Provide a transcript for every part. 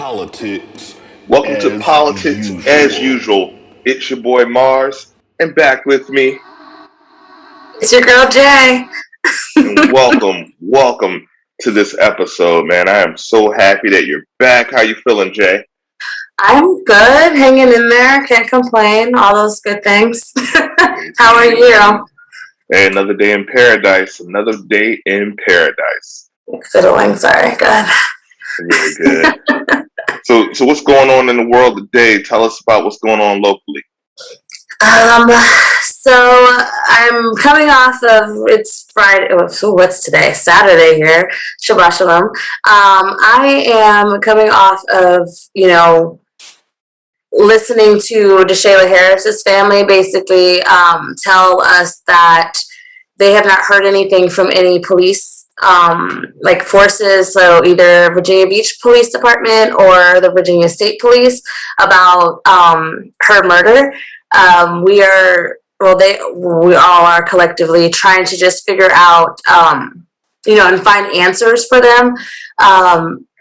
politics Welcome to as Politics as usual. usual. It's your boy Marz, and back with me, It's your girl Jay. and welcome to this episode, man. I am so happy that you're back. How you feeling, Jay? I'm good, hanging in there, can't complain, all those good things. How are you? Hey, another day in paradise. Another day in paradise. Fiddling, sorry, good. Really good. So what's going on in the world today? Tell us about what's going on locally. Um, so I'm coming off of, it's Friday, so what's today? Saturday here, Shabbat Shalom. I am coming off of, listening to DeShayla Harris's family basically tell us that they have not heard anything from any police forces, so either Virginia Beach Police Department or the Virginia State Police, about her murder. We all are collectively trying to just figure out and find answers for them.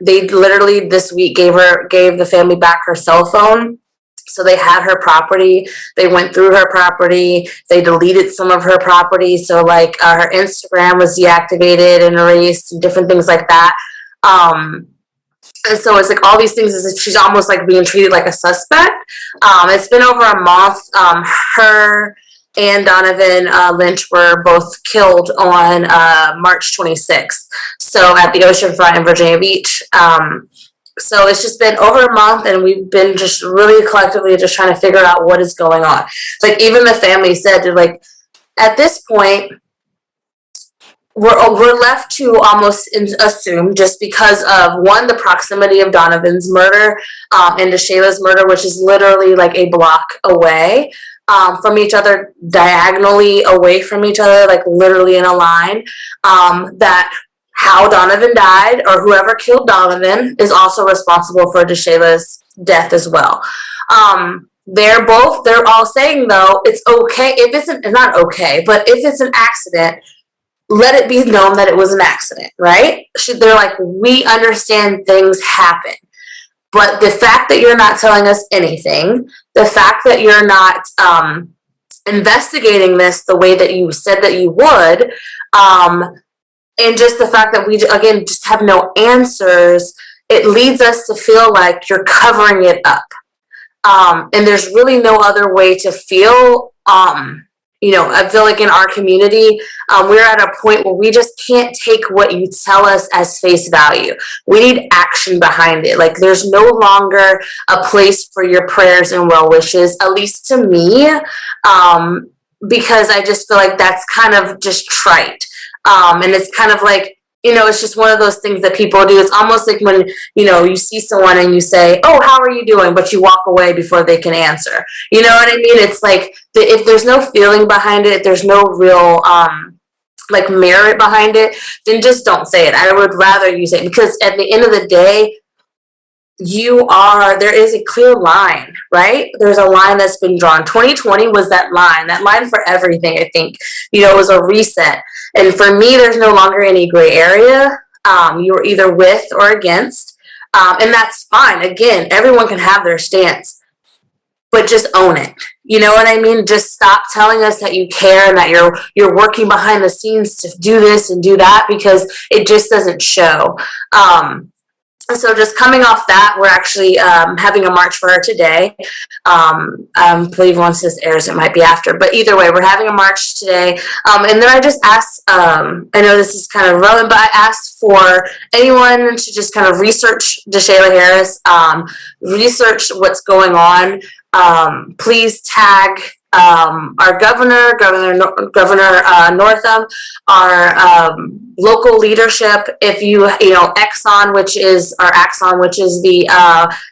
They literally this week gave the family back her cell phone. So they had her property. They went through her property. They deleted some of her property. So her Instagram was deactivated and erased and different things like that. And so it's like all these things is she's almost like being treated like a suspect. It's been over a month. Her and Donovan Lynch were both killed on March 26th. So at the oceanfront in Virginia Beach. So it's just been over a month, and we've been just really collectively just trying to figure out what is going on. Like even the family said, they're like, at this point, we're left to almost assume, just because of one, the proximity of Donovan's murder and DeShayla's murder, which is literally like a block away from each other, diagonally away from each other, like literally in a line, that how Donovan died, or whoever killed Donovan, is also responsible for DeShayla's death as well. They're all saying, though, it's okay if it's not okay, but if it's an accident, let it be known that it was an accident, right? They're like, we understand things happen, but the fact that you're not telling us anything, the fact that you're not investigating this the way that you said that you would, and just the fact that we, again, just have no answers, it leads us to feel like you're covering it up. And there's really no other way to feel. I feel like in our community, we're at a point where we just can't take what you tell us as face value. We need action behind it. Like there's no longer a place for your prayers and well wishes, at least to me, because I just feel like that's kind of just trite. And it's kind of like, it's just one of those things that people do. It's almost like when, you see someone and you say, oh, how are you doing? But you walk away before they can answer. You know what I mean? It's like, if there's no feeling behind it, if there's no real, merit behind it, then just don't say it. I would rather you say it, because at the end of the day, there is a clear line, right? There's a line that's been drawn. 2020 was that line for everything. I think, it was a reset. And for me, there's no longer any gray area. You were either with or against. And that's fine. Again, everyone can have their stance, but just own it. You know what I mean? Just stop telling us that you care and that you're working behind the scenes to do this and do that, because it just doesn't show. So just coming off that, we're actually having a march for her today. I believe once this airs, it might be after. But either way, we're having a march today. And then I just asked, I know this is kind of relevant, but I asked for anyone to just kind of research DeShayla Harris, research what's going on. Please tag our governor Northam, our local leadership. If Axon, which is the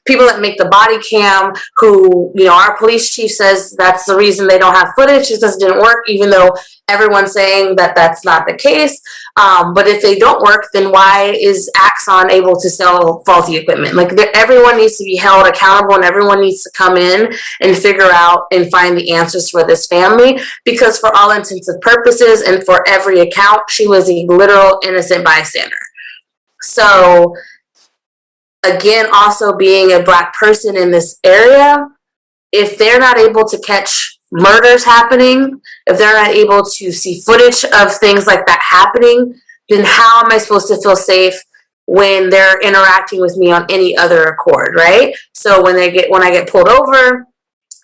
people that make the body cam, who, our police chief says that's the reason they don't have footage, because it didn't work, even though everyone's saying that that's not the case. But if they don't work, then why is Axon able to sell faulty equipment? Like, everyone needs to be held accountable, and everyone needs to come in and figure out and find the answers for this family, because for all intents and purposes and for every account, she was a literal innocent bystander. So again, also being a Black person in this area, if they're not able to catch murders happening, if they're not able to see footage of things like that happening, then how am I supposed to feel safe when they're interacting with me on any other accord, right? So when I get pulled over,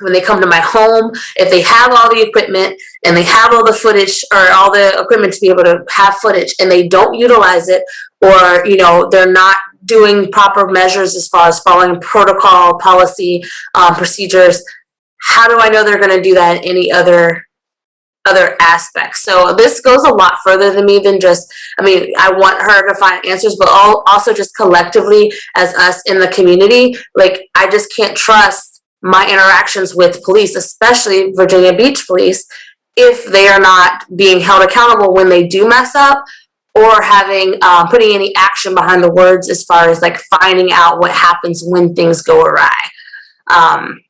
when they come to my home, if they have all the equipment and they have all the footage or all the equipment to be able to have footage and they don't utilize it, or they're not doing proper measures as far as following protocol, policy, procedures, how do I know they're going to do that in any other aspects? So this goes a lot further than me than just, I want her to find answers, but also just collectively as us in the community, like I just can't trust my interactions with police, especially Virginia Beach police, if they are not being held accountable when they do mess up, or having putting any action behind the words as far as like finding out what happens when things go awry.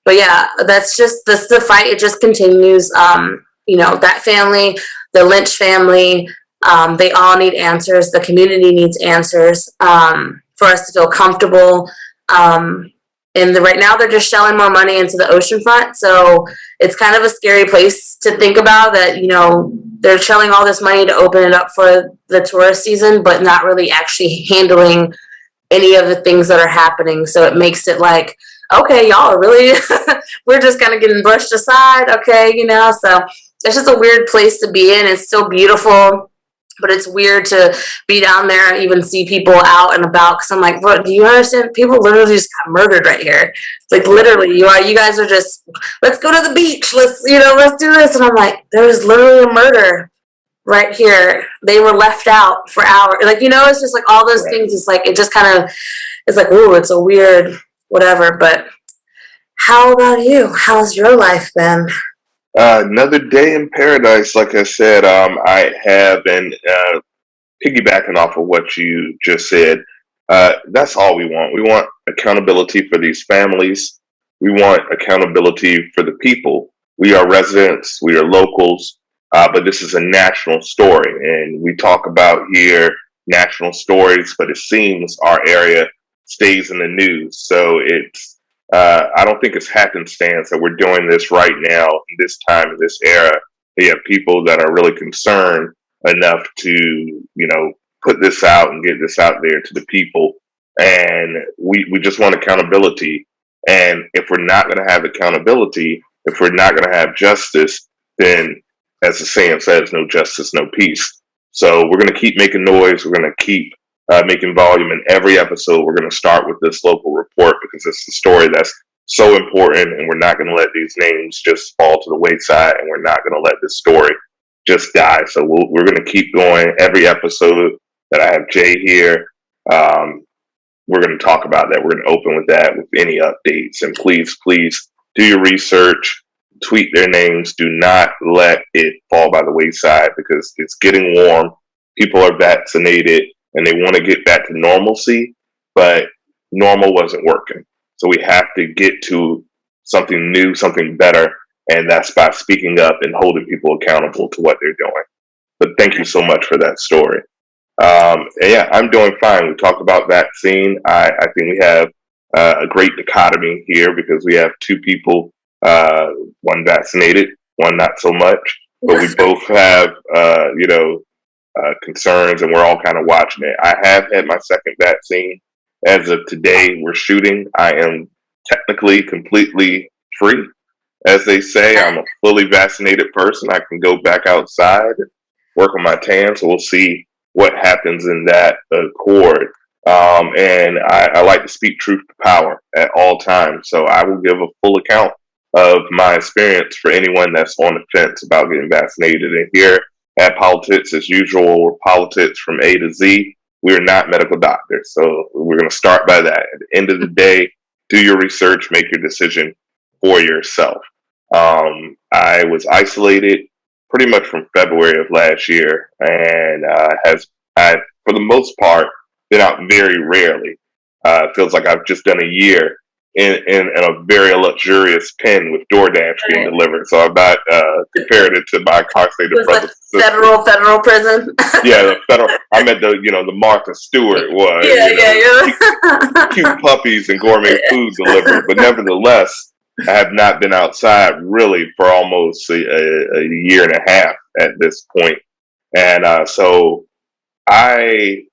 But yeah, that's the fight. It just continues. That family, the Lynch family, they all need answers. The community needs answers for us to feel comfortable. And right now they're just shelling more money into the ocean front. So it's kind of a scary place to think about that, they're shelling all this money to open it up for the tourist season, but not really actually handling any of the things that are happening. So it makes it like, okay, y'all are really, we're just kind of getting brushed aside. Okay. So it's just a weird place to be in. It's still beautiful, but it's weird to be down there and even see people out and about. Cause I'm like, bro, do you understand? People literally just got murdered right here. Like literally you guys are just, let's go to the beach. Let's do this. And I'm like, there's literally a murder right here. They were left out for hours. Like, it's just like all those things. It's like, it just kind of, it's like, ooh, it's a weird whatever. But how about you? How's your life been? Another day in paradise, like I said. I have been piggybacking off of what you just said. That's all we want. We want accountability for these families. We want accountability for the people. We are residents. We are locals. But this is a national story, and we talk about here national stories. But it seems our area stays in the news, so it's. I don't think it's happenstance that we're doing this right now, in this time, in this era. We have people that are really concerned enough to, put this out and get this out there to the people. And we just want accountability. And if we're not going to have accountability, if we're not going to have justice, then, as the saying says, no justice, no peace. So we're going to keep making noise. We're going to keep making volume in every episode. We're going to start with this local report because it's a story that's so important, and we're not going to let these names just fall to the wayside, and we're not going to let this story just die. So we're going to keep going every episode that I have Jay here. We're going to talk about that. We're going to open with that, with any updates. And please do your research, tweet their names. Do not let it fall by the wayside because it's getting warm. People are vaccinated and they want to get back to normalcy, but normal wasn't working. So we have to get to something new, something better, and that's by speaking up and holding people accountable to what they're doing. But thank you so much for that story. Yeah, I'm doing fine. We talked about vaccine. I think we have a great dichotomy here because we have two people, one vaccinated, one not so much, but we both have, concerns, and we're all kind of watching it. I have had my second vaccine. As of today, we're shooting. I am technically completely free. As they say, I'm a fully vaccinated person. I can go back outside and work on my tan. So we'll see what happens in that accord. And I like to speak truth to power at all times. So I will give a full account of my experience for anyone that's on the fence about getting vaccinated. And here at Politics, as usual, we're politics from A to Z. We're not medical doctors. So we're going to start by that. At the end of the day, do your research, make your decision for yourself. I was isolated pretty much from February of last year, and I, for the most part, been out very rarely. It feels like I've just done a year in a very luxurious pen with DoorDash being delivered. So I'm not comparing it to my incarcerated brothers and sisters. Federal prison. Yeah, the federal. I meant the Martha Stewart one. Cute puppies and gourmet food delivered. But nevertheless, I have not been outside really for almost a year and a half at this point. And so I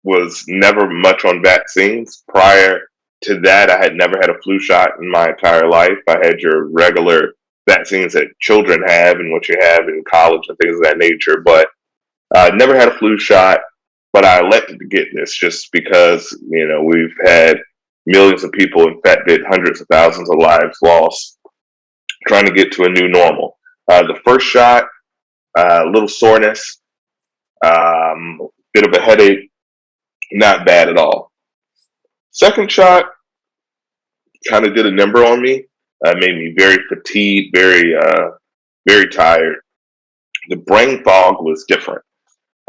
was never much on vaccines. Prior to that, I had never had a flu shot in my entire life. I had your regular vaccines that children have and what you have in college and things of that nature. But I never had a flu shot, but I elected to get this just because, we've had millions of people infected, hundreds of thousands of lives lost, trying to get to a new normal. The first shot, a little soreness, bit of a headache, not bad at all. Second shot kind of did a number on me. Made me very fatigued, very tired. The brain fog was different.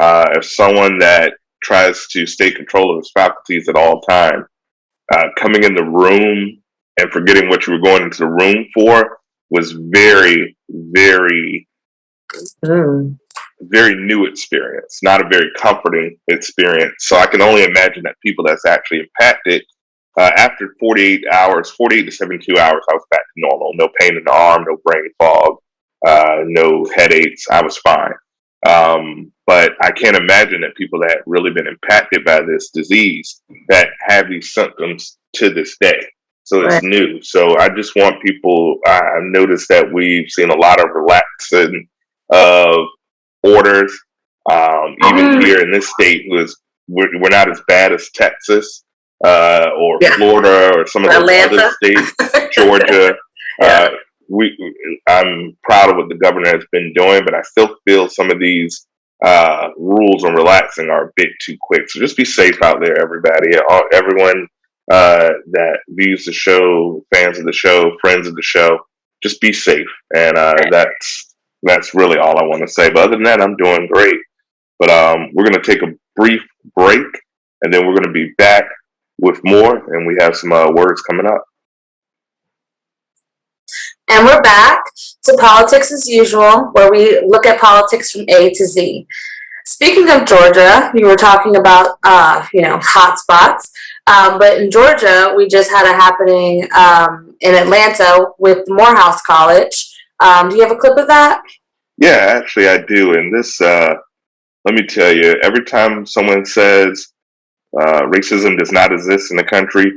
As someone that tries to stay control of his faculties at all time, coming in the room and forgetting what you were going into the room for was very, very, very new experience, not a very comforting experience. So I can only imagine that people that's actually impacted, after 48 to 72 hours, I was back to normal. No pain in the arm, no brain fog, no headaches. I was fine. But I can't imagine that people that have really been impacted by this disease that have these symptoms to this day. So it's new. So I just want people, I noticed that we've seen a lot of relaxing of orders. Even here in this state, we're not as bad as Texas or Florida or some of those other states, Georgia. I'm proud of what the governor has been doing, but I still feel some of these rules on relaxing are a bit too quick. So just be safe out there, everybody. Everyone that views the show, fans of the show, friends of the show, just be safe. And that's really all I want to say. But other than that, I'm doing great. But we're going to take a brief break, and then we're going to be back with more, and we have some words coming up. And we're back to Politics as Usual, where we look at politics from A to Z. Speaking of Georgia, you were talking about, hot spots. But in Georgia, we just had a happening in Atlanta with Morehouse College. Do you have a clip of that? Yeah, actually I do. And this, let me tell you, every time someone says racism does not exist in the country,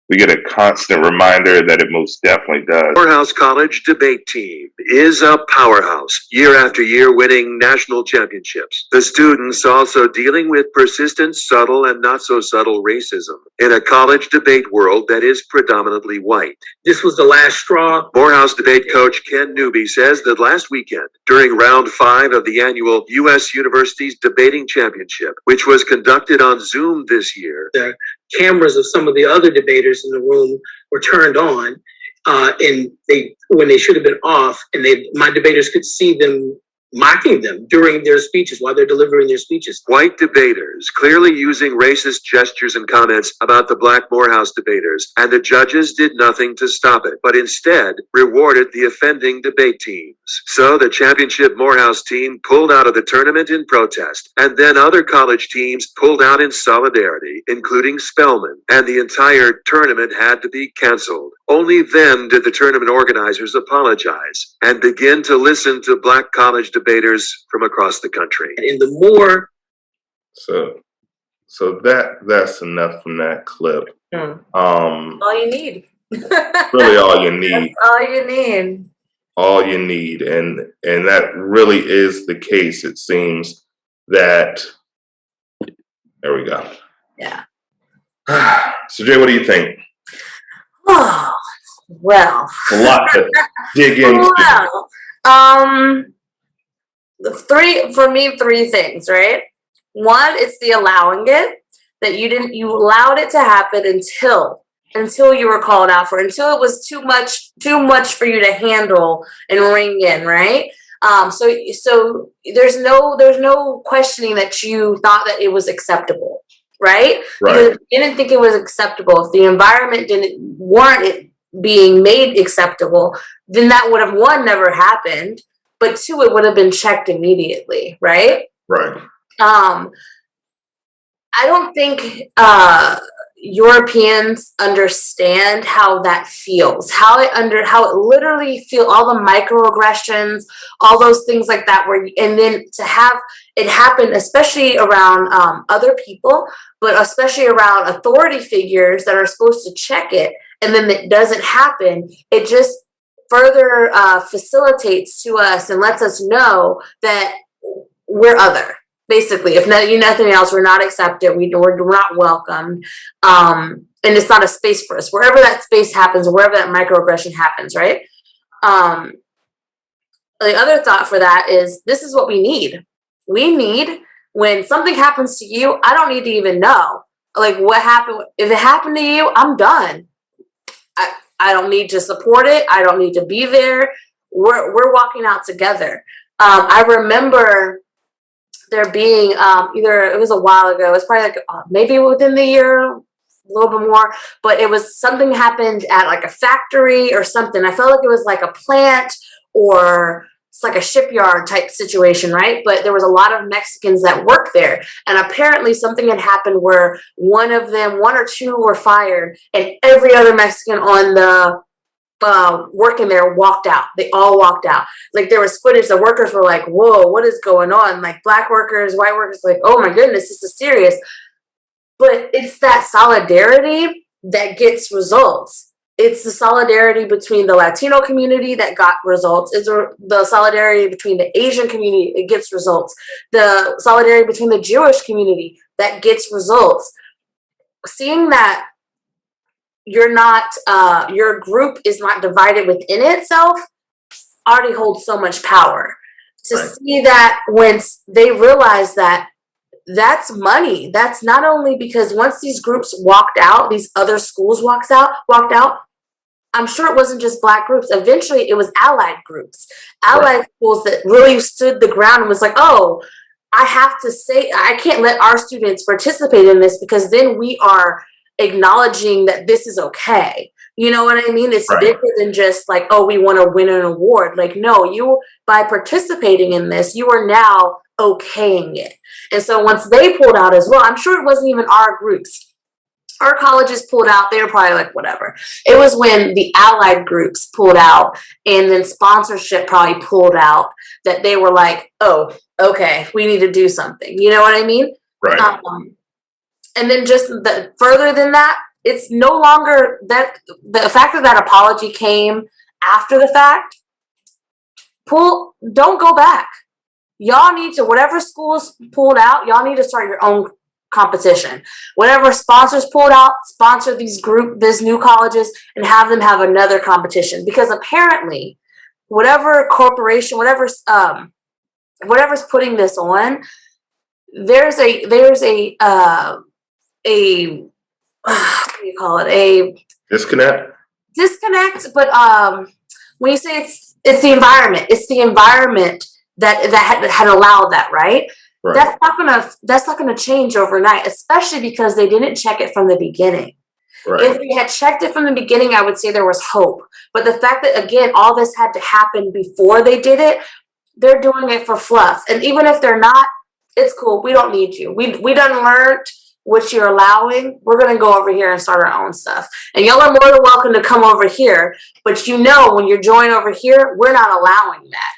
we get a constant reminder that it most definitely does. Morehouse College debate team is a powerhouse, year after year winning national championships. The students also dealing with persistent, subtle, and not so subtle racism in a college debate world that is predominantly white. This was the last straw. Morehouse debate coach Ken Newby says that last weekend, during round 5 of the annual U.S. Universities Debating Championship, which was conducted on Zoom this year, the cameras of some of the other debaters in the room were turned on, and when they should have been off, and my debaters could see them mocking them during their speeches while they're delivering their speeches. White debaters clearly using racist gestures and comments about the black Morehouse debaters, and the judges did nothing to stop it, but instead rewarded the offending debate teams. So the championship Morehouse team pulled out of the tournament in protest, and then other college teams pulled out in solidarity, including Spelman, and the entire tournament had to be canceled. Only then did the tournament organizers apologize and begin to listen to black college debaters from across the country. And the more... So that's enough from that clip. All you need. Really all you need. That's all you need. All you need. And that really is the case. It seems that... There we go. Yeah. So Jay, what do you think? Oh, well. A lot to dig into. Well, three things, right? One, it's the allowing it, that you allowed it to happen until you were called out for it, until it was too much for you to handle and ring in, right? So there's no questioning that you thought that it was acceptable. right? Right. Because if we didn't think it was acceptable, if the environment didn't warrant it being made acceptable, then that would have, one, never happened, but two, it would have been checked immediately, right? Right. I don't think Europeans understand how that feels, how it literally feel, all the microaggressions, all those things like that, and then to have it happen, especially around other people, but especially around authority figures that are supposed to check it, and then it doesn't happen. It just further facilitates to us and lets us know that we're other. Basically, if nothing else, we're not accepted. We're not welcomed, and it's not a space for us. Wherever that space happens, wherever that microaggression happens, right? The other thought for that is, this is what we need. We need, when something happens to you, I don't need to even know, like, what happened. If it happened to you, I'm done. I don't need to support it. I don't need to be there. We're walking out together. I remember there being either, it was a while ago, it was probably like maybe within the year, a little bit more, but it was something happened at like a factory or something. I felt like it was like a plant, or it's like a shipyard type situation, right? But there was a lot of Mexicans that worked there, and apparently something had happened where one or two were fired, and every other Mexican on the working there walked out. They all walked out. Like, there was footage, the workers were like, whoa, what is going on? Like, black workers, white workers, like, oh my goodness, this is serious. But it's that solidarity that gets results. It's the solidarity between the Latino community that got results. It's the solidarity between the Asian community, it gets results. The solidarity between the Jewish community, that gets results. Seeing that your group is not divided within itself already holds so much power. To Right. see that when they realize that that's money, that's not only because once these groups walked out, these other schools walked out, I'm sure it wasn't just black groups. Eventually it was allied groups, allied schools that really stood the ground and was like, oh, I have to say, I can't let our students participate in this, because then we are acknowledging that this is okay. You know what I mean? It's Right. bigger than just like, oh, we want to win an award. Like, no, you, by participating in this, you are now okaying it. And so once they pulled out as well, I'm sure it wasn't even our groups. Our colleges pulled out, they were probably like, whatever. It was when the allied groups pulled out, and then sponsorship probably pulled out, that they were like, oh, okay, we need to do something. You know what I mean? Right. And then just further than that, it's no longer that the fact that apology came after the fact. Don't go back. Y'all need to, whatever schools pulled out, y'all need to start your own competition. Whatever sponsors pulled out, sponsor these new colleges, and have them have another competition. Because apparently, whatever corporation, whatever's putting this on, there's a what do you call it? A Disconnect. But when you say it's the environment, it's the environment that had allowed that, right? Right. That's not gonna change overnight, especially because they didn't check it from the beginning. Right. If they had checked it from the beginning, I would say there was hope. But the fact that, again, all this had to happen before they did it, they're doing it for fluff. And even if they're not, it's cool. We don't need you. We done learned what you're allowing. We're gonna go over here and start our own stuff. And y'all are more than welcome to come over here. But when you're joining over here, we're not allowing that.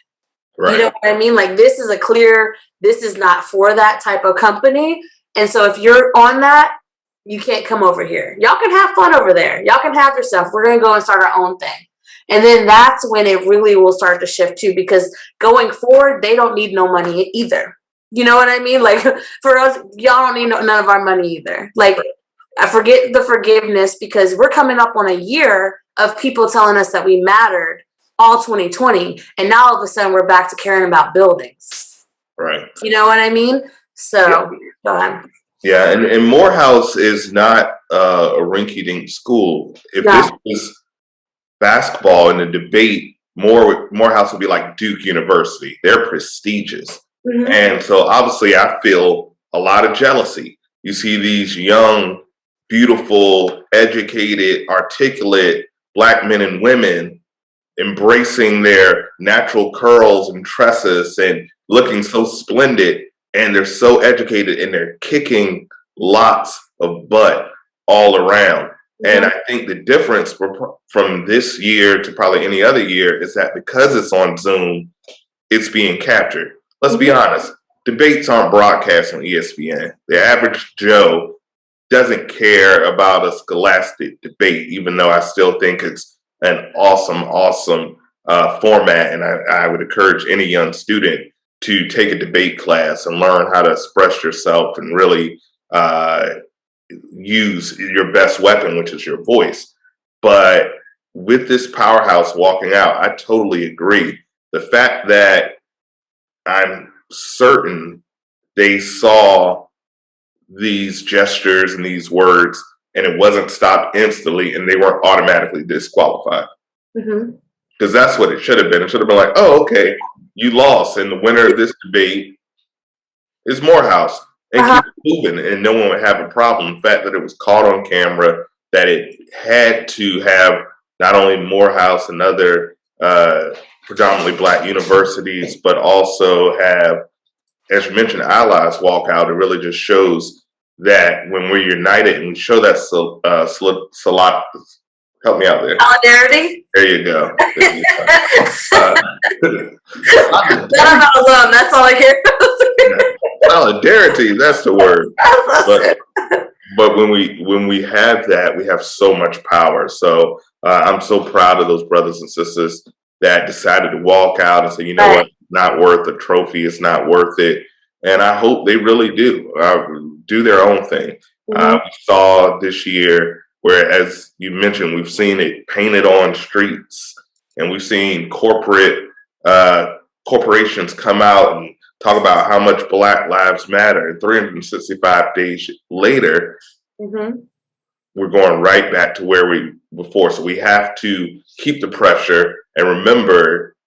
Right. You know what I mean? Like, this is not for that type of company. And so if you're on that, you can't come over here. Y'all can have fun over there. Y'all can have yourself. We're going to go and start our own thing. And then that's when it really will start to shift too, because going forward, they don't need no money either. You know what I mean? Like, for us, y'all don't need none of our money either. Like, I forget the forgiveness, because we're coming up on a year of people telling us that we mattered all 2020. And now all of a sudden we're back to caring about buildings. Right. You know what I mean? So, go ahead. Yeah, and Morehouse is not a rinky-dink school. If Yeah. this was basketball in a debate, Morehouse would be like Duke University. They're prestigious. Mhm. And so obviously I feel a lot of jealousy. You see these young, beautiful, educated, articulate Black men and women embracing their natural curls and tresses and looking so splendid, and they're so educated and they're kicking lots of butt all around. And I think the difference from this year to probably any other year is that because it's on Zoom, it's being captured. Let's be honest, debates aren't broadcast on ESPN. The average Joe doesn't care about a scholastic debate, even though I still think it's an awesome format. And I would encourage any young student to take a debate class and learn how to express yourself and really use your best weapon, which is your voice. But with this powerhouse walking out, I totally agree. The fact that I'm certain they saw these gestures and these words and it wasn't stopped instantly and they weren't automatically disqualified. Because that's what it should have been. It should have been like, oh, okay, you lost, and the winner of this debate is Morehouse. And keep it moving, and no one would have a problem. The fact that it was caught on camera, that it had to have not only Morehouse and other predominantly Black universities, but also have, as you mentioned, allies walk out. It really just shows that when we're united and we show that help me out there. Solidarity? There you go. There you go. I'm not alone. That's all I hear. Solidarity, that's the word. But when we have that, we have so much power. So I'm so proud of those brothers and sisters that decided to walk out and say, you know what, it's not worth a trophy, it's not worth it. And I hope they really do their own thing. We saw this year where, as you mentioned, we've seen it painted on streets, and we've seen corporations come out and talk about how much Black Lives Matter. And 365 days later, we're going right back to where we before. So we have to keep the pressure and remember,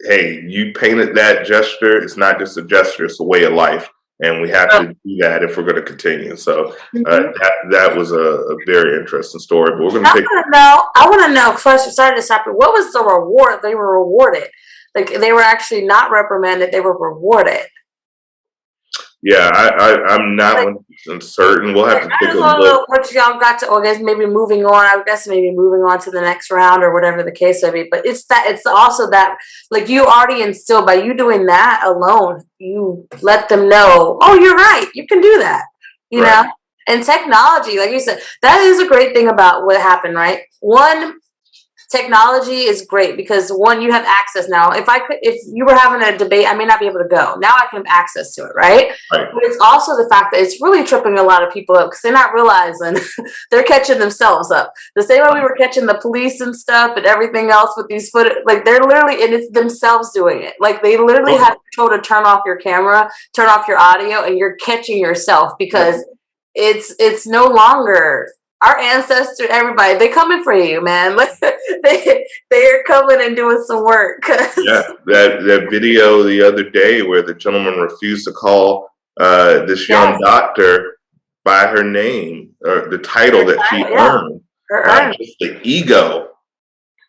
hey, you painted that gesture. It's not just a gesture; it's a way of life, and we have to do that if we're going to continue. So that was a very interesting story. But we're going to take. I want to know. First, sorry to stop you. What was the reward they were rewarded? Like, they were actually not reprimanded; they were rewarded. Yeah, I'm not 100% certain. We'll have to take a look. What y'all got to, I guess maybe moving on. I guess maybe moving on to the next round or whatever the case may be. But it's also that, like, you already instilled by you doing that alone. You let them know, oh, you're right. You can do that. You know. And technology, like you said, that is a great thing about what happened, right? One, technology is great because one, you have access now. If you were having a debate, I may not be able to go. Now I can have access to it, right? But it's also the fact that it's really tripping a lot of people up because they're not realizing they're catching themselves up. The same way we were catching the police and stuff and everything else with these like they're literally, and it's themselves doing it. Like they literally have control to turn off your camera, turn off your audio, and you're catching yourself because it's no longer. Our ancestors, everybody, they coming for you, man. They're coming and doing some work. Yeah, that video the other day where the gentleman refused to call this young doctor by her name or the title that she earned. Just the ego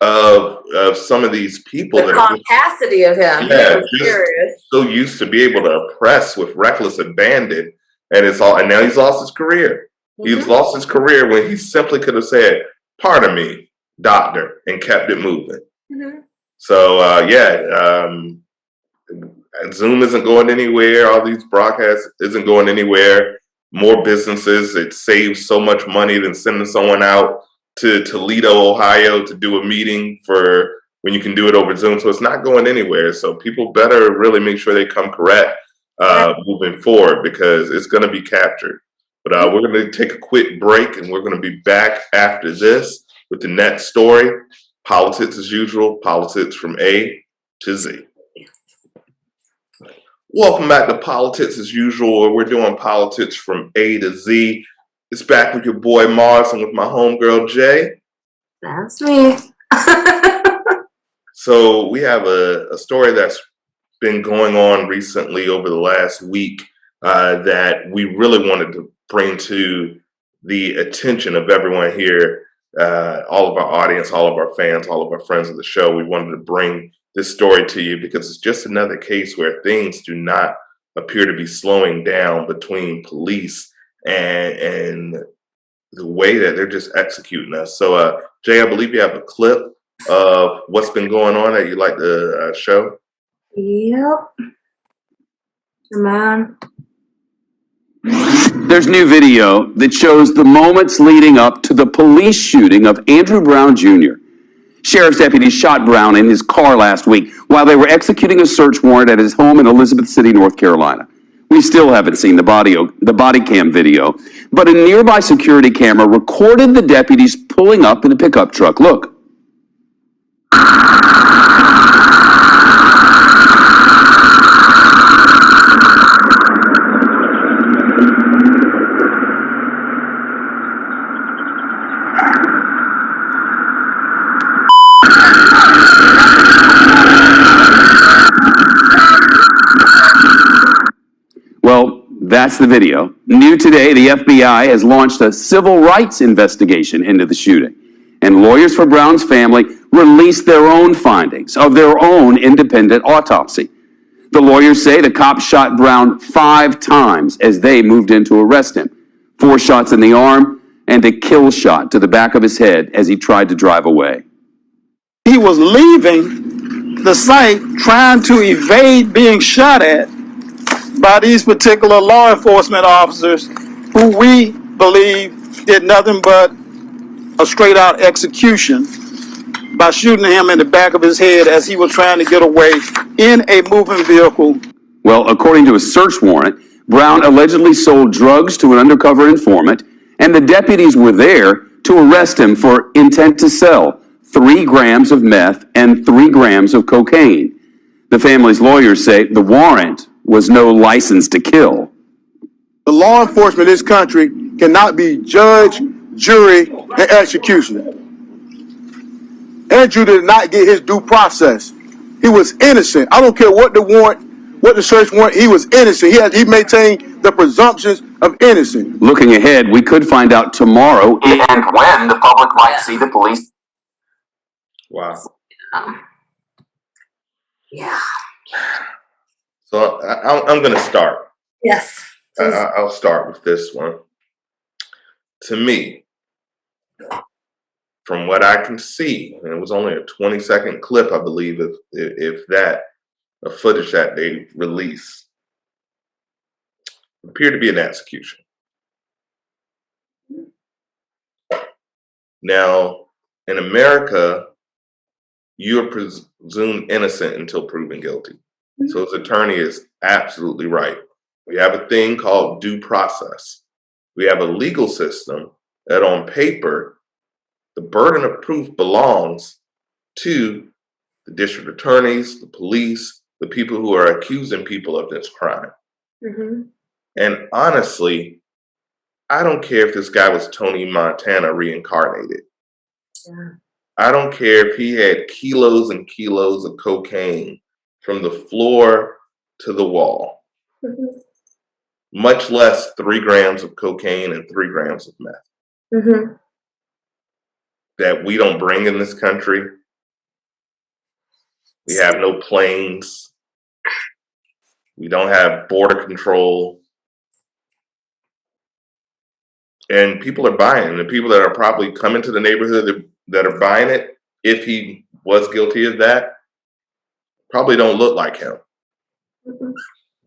of some of these people. The capacity of him. Yeah, just so used to be able to oppress with reckless abandon, and now he's lost his career. He's lost his career when he simply could have said, pardon me, doctor, and kept it moving. So, Zoom isn't going anywhere. All these broadcasts isn't going anywhere. More businesses. It saves so much money than sending someone out to Toledo, Ohio to do a meeting for when you can do it over Zoom. So it's not going anywhere. So people better really make sure they come correct moving forward because it's going to be captured. But we're going to take a quick break, and we're going to be back after this with the next story. Politics as usual, politics from A to Z. Welcome back to Politics as Usual, where we're doing politics from A to Z. It's back with your boy Marz and with my homegirl Jay. That's me. So we have a story that's been going on recently over the last week that we really wanted bring to the attention of everyone here, all of our audience, all of our fans, all of our friends of the show. We wanted to bring this story to you because it's just another case where things do not appear to be slowing down between police and the way that they're just executing us. So, Jay, I believe you have a clip of what's been going on that you'd like to show. Yep. Come on. There's new video that shows the moments leading up to the police shooting of Andrew Brown Jr. Sheriff's deputies shot Brown in his car last week while they were executing a search warrant at his home in Elizabeth City, North Carolina. We still haven't seen the body cam video, but a nearby security camera recorded the deputies pulling up in a pickup truck. Look. Well, that's the video. New today, the FBI has launched a civil rights investigation into the shooting, and lawyers for Brown's family released their own findings of their own independent autopsy. The lawyers say the cops shot Brown 5 times as they moved in to arrest him. 4 shots in the arm and a kill shot to the back of his head as he tried to drive away. He was leaving the site trying to evade being shot at by these particular law enforcement officers who we believe did nothing but a straight out execution by shooting him in the back of his head as he was trying to get away in a moving vehicle. Well, according to a search warrant, Brown allegedly sold drugs to an undercover informant, and the deputies were there to arrest him for intent to sell 3 grams of meth and 3 grams of cocaine. The family's lawyers say the warrant was no license to kill. The law enforcement in this country cannot be judge, jury, and executioner. Andrew did not get his due process. He was innocent. I don't care what the warrant, what the search warrant, he was innocent. He maintained the presumptions of innocence. Looking ahead, we could find out tomorrow if and when the public might see the police. Wow. Yeah. So I'm going to start. Yes. I'll start with this one. To me, from what I can see, and it was only a 20-second clip, I believe, if that, of footage that they released, appeared to be an execution. Now, in America, you are presumed innocent until proven guilty. So his attorney is absolutely right. We have a thing called due process. We have a legal system that on paper, the burden of proof belongs to the district attorneys, the police, the people who are accusing people of this crime. Mm-hmm. And honestly, I don't care if this guy was Tony Montana reincarnated. Yeah. I don't care if he had kilos and kilos of cocaine from the floor to the wall, much less 3 grams of cocaine and 3 grams of meth. Mm-hmm. That we don't bring in this country. We have no planes. We don't have border control. And people are buying. The people that are probably coming to the neighborhood that are buying it, if he was guilty of that, probably don't look like him. Mm-hmm.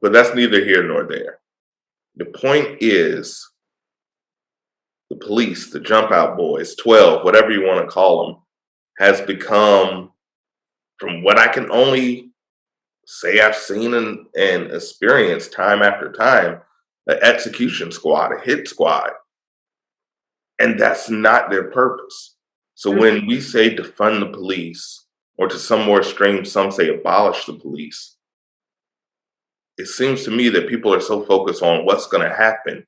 But that's neither here nor there. The point is, the police, the jump out boys, 12, whatever you want to call them, has become, from what I can only say I've seen and experienced time after time, an execution squad, a hit squad. And that's not their purpose. So when we say defund the police, or to some more extreme, some say abolish the police, it seems to me that people are so focused on what's going to happen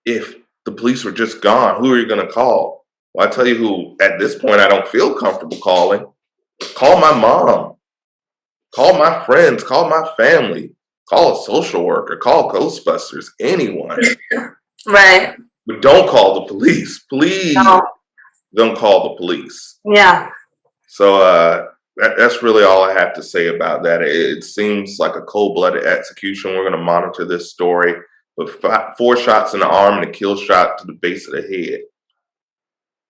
if the police were just gone. Who are you going to call? Well, I tell you who, at this point, I don't feel comfortable calling. Call my mom. Call my friends. Call my family. Call a social worker. Call Ghostbusters. Anyone. Right. But don't call the police. Please No. don't call the police. Yeah. So that's really all I have to say about that. It seems like a cold-blooded execution. We're going to monitor this story. But 4 shots in the arm and a kill shot to the base of the head.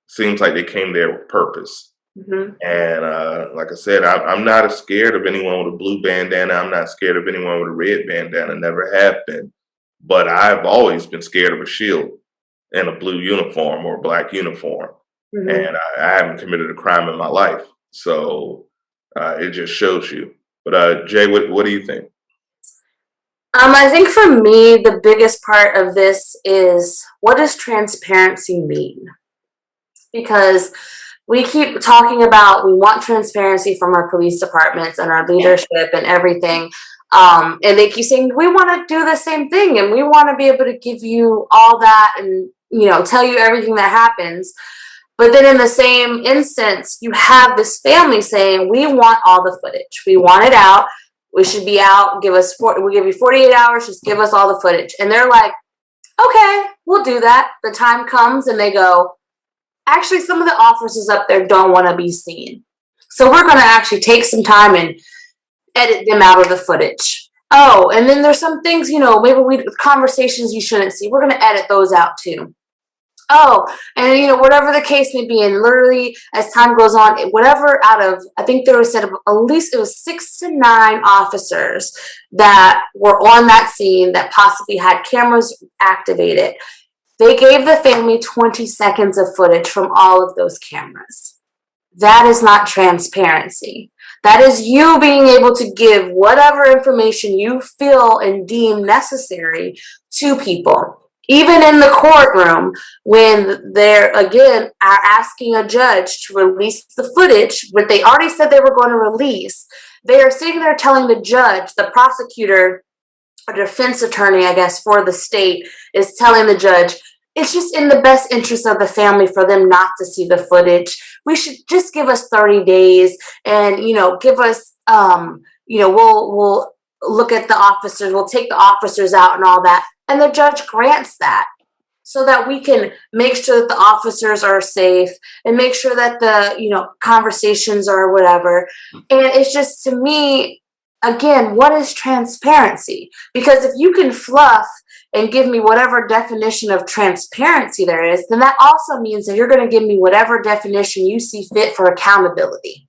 Seems like they came there with purpose. Mm-hmm. And like I said, I'm not as scared of anyone with a blue bandana. I'm not scared of anyone with a red bandana. Never have been. But I've always been scared of a shield and a blue uniform or a black uniform. Mm-hmm. And I haven't committed a crime in my life. So it just shows you. But Jay, what do you think? I think for me, the biggest part of this is, what does transparency mean? Because we keep talking about, we want transparency from our police departments and our leadership and everything. And they keep saying, we want to do the same thing and we want to be able to give you all that and, tell you everything that happens. But then in the same instance, you have this family saying, we want all the footage. We want it out. We should be out. We'll give you 48 hours. Just give us all the footage. And they're like, okay, we'll do that. The time comes and they go, actually, some of the officers up there don't want to be seen. So we're going to actually take some time and edit them out of the footage. Oh, and then there's some things, maybe conversations you shouldn't see. We're going to edit those out too. Oh, and whatever the case may be, and literally as time goes on, whatever out of, I think there was said at least it was 6 to 9 officers that were on that scene that possibly had cameras activated. They gave the family 20 seconds of footage from all of those cameras. That is not transparency. That is you being able to give whatever information you feel and deem necessary to people. Even in the courtroom, when they're, again, are asking a judge to release the footage, but they already said they were going to release, they are sitting there telling the judge, the prosecutor, or defense attorney, I guess, for the state, is telling the judge, it's just in the best interest of the family for them not to see the footage. We should just give us 30 days and, give us, we'll look at the officers, we'll take the officers out and all that. And the judge grants that so that we can make sure that the officers are safe and make sure that the, conversations are whatever. And it's just, to me, again, what is transparency? Because if you can fluff and give me whatever definition of transparency there is, then that also means that you're going to give me whatever definition you see fit for accountability.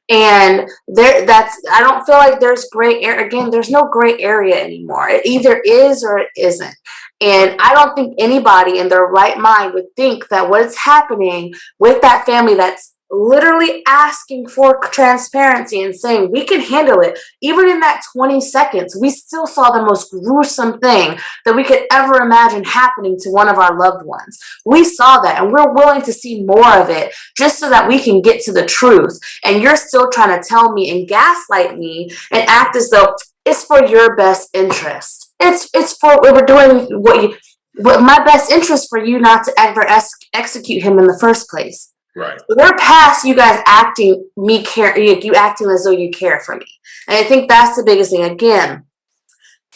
And I don't feel like there's gray area. Again, there's no gray area anymore. It either is or it isn't. And I don't think anybody in their right mind would think that what's happening with that family that's literally asking for transparency and saying we can handle it, even in that 20 seconds, we still saw the most gruesome thing that we could ever imagine happening to one of our loved ones. We saw that and we're willing to see more of it just so that we can get to the truth. And you're still trying to tell me and gaslight me and act as though it's for your best interest. It's for, we're doing what my best interest for you not to ever execute him in the first place. Right. We're past you guys acting as though you care for me. And I think that's the biggest thing. Again,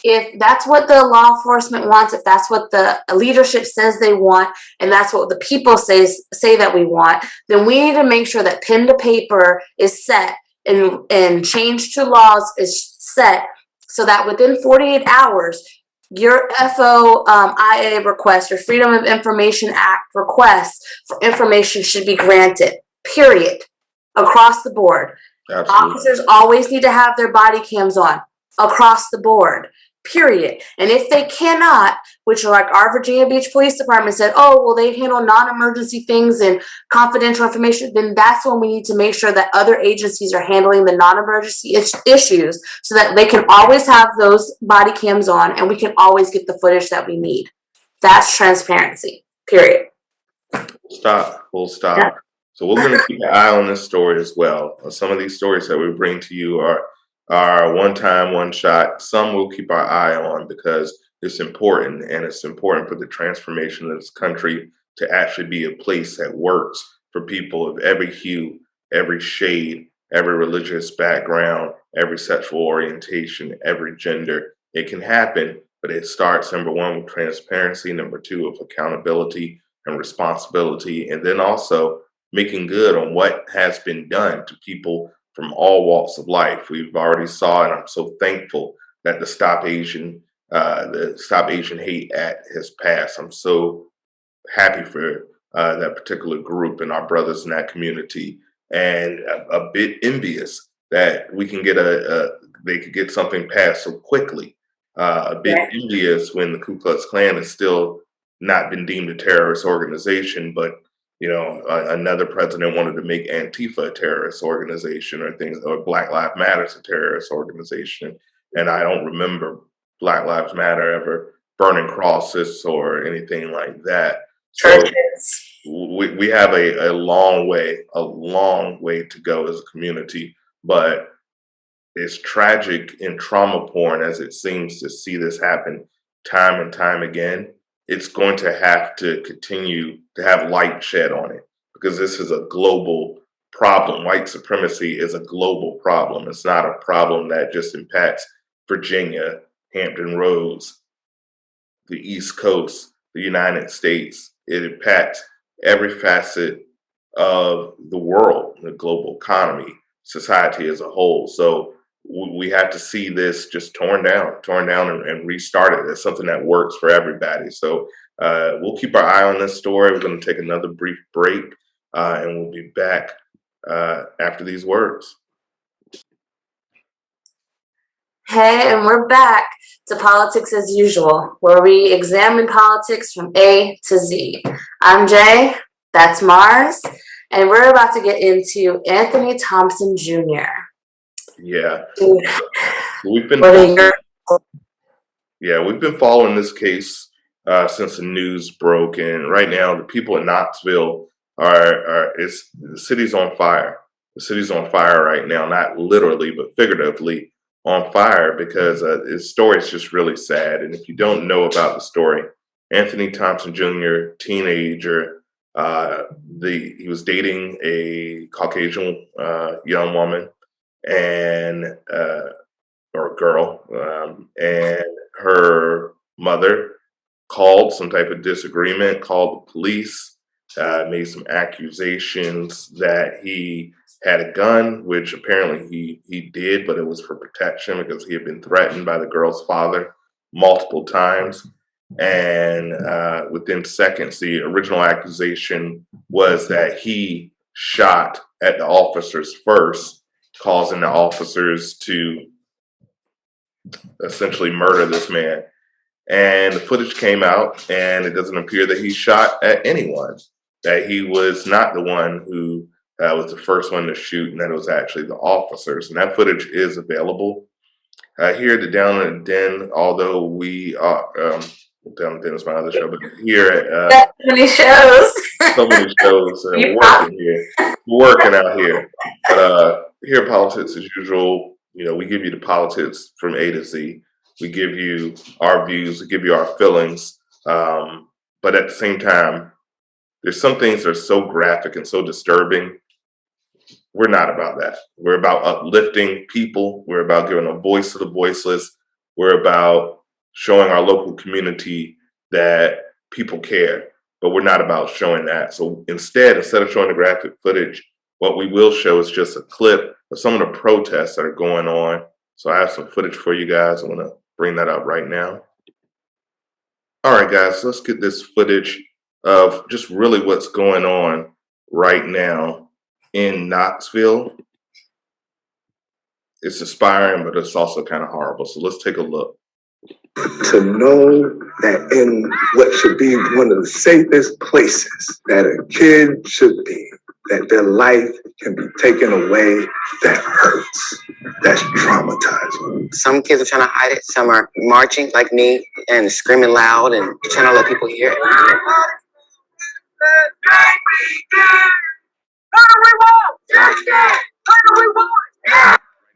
if that's what the law enforcement wants, if that's what the leadership says they want, and that's what the people say that we want, then we need to make sure that pen to paper is set and change to laws is set so that within 48 hours, your FOIA request, your Freedom of Information Act request for information should be granted, period, across the board. Absolutely. Officers always need to have their body cams on, across the board, period. And if they cannot, which like our Virginia Beach Police Department said, oh, well, they handle non-emergency things and confidential information, then that's when we need to make sure that other agencies are handling the non-emergency issues so that they can always have those body cams on and we can always get the footage that we need. That's transparency, period. Stop. Full stop. Yeah. So we're going to keep an eye on this story as well. Some of these stories that we bring to you are one time, one shot. Some we'll keep our eye on because it's important, and it's important for the transformation of this country to actually be a place that works for people of every hue, every shade, every religious background, every sexual orientation, every gender. It can happen, but it starts, number one, with transparency, number two, with accountability and responsibility, and then also making good on what has been done to people from all walks of life. We've already saw, and I'm so thankful that the Stop Asian Hate Act has passed. I'm so happy for that particular group and our brothers in that community, and a bit envious that we can get they could get something passed so quickly. A bit envious when the Ku Klux Klan has still not been deemed a terrorist organization, but another president wanted to make Antifa a terrorist organization, or Black Lives Matter a terrorist organization, and I don't remember Black Lives Matter ever burning crosses or anything like that. So Churches. we have a long way to go as a community, but as tragic and trauma porn as it seems to see this happen time and time again, it's going to have to continue to have light shed on it, because this is a global problem. White supremacy is a global problem. It's not a problem that just impacts Virginia, Hampton Roads, the East Coast, the United States. It impacts every facet of the world, the global economy, society as a whole. So we have to see this just torn down and restarted. It's something that works for everybody. So we'll keep our eye on this story. We're going to take another brief break, and we'll be back after these words. Hey, and we're back to Politics as Usual, where we examine politics from A to Z. I'm Jay, that's Marz, and we're about to get into Anthony Thompson Jr. Yeah. Dude, We've been what are your we've been following this case since the news broke, and right now the people in Knoxville the city's on fire. The city's on fire right now, not literally but figuratively on fire, because his story is just really sad. And if you don't know about the story, Anthony Thompson Jr., teenager, he was dating a Caucasian young woman and or girl, and her mother called some type of disagreement, called the police, made some accusations that he had a gun, which apparently he did, but it was for protection because he had been threatened by the girl's father multiple times. And within seconds, the original accusation was that he shot at the officers first, causing the officers to essentially murder this man. And the footage came out, and it doesn't appear that he shot at anyone, that he was not the one who was the first one to shoot, and that it was actually the officers. And that footage is available here at the Down in the Den, although we are, Down in the Den is my other show, but here at so many shows. so many shows, we're working here. We're working out here. But here at Politics as Usual, we give you the politics from A to Z. We give you our views, we give you our feelings. But at the same time, there's some things that are so graphic and so disturbing. We're not about that. We're about uplifting people. We're about giving a voice to the voiceless. We're about showing our local community that people care, but we're not about showing that. So instead of showing the graphic footage, what we will show is just a clip of some of the protests that are going on. So I have some footage for you guys. I'm going to bring that up right now. All right, guys, let's get this footage of just really what's going on right now in Knoxville. It's inspiring, but it's also kind of horrible. So let's take a look. To know that in what should be one of the safest places that a kid should be, that their life can be taken away, that hurts. That's traumatizing. Some kids are trying to hide it. Some are marching like me and screaming loud and trying to let people hear it.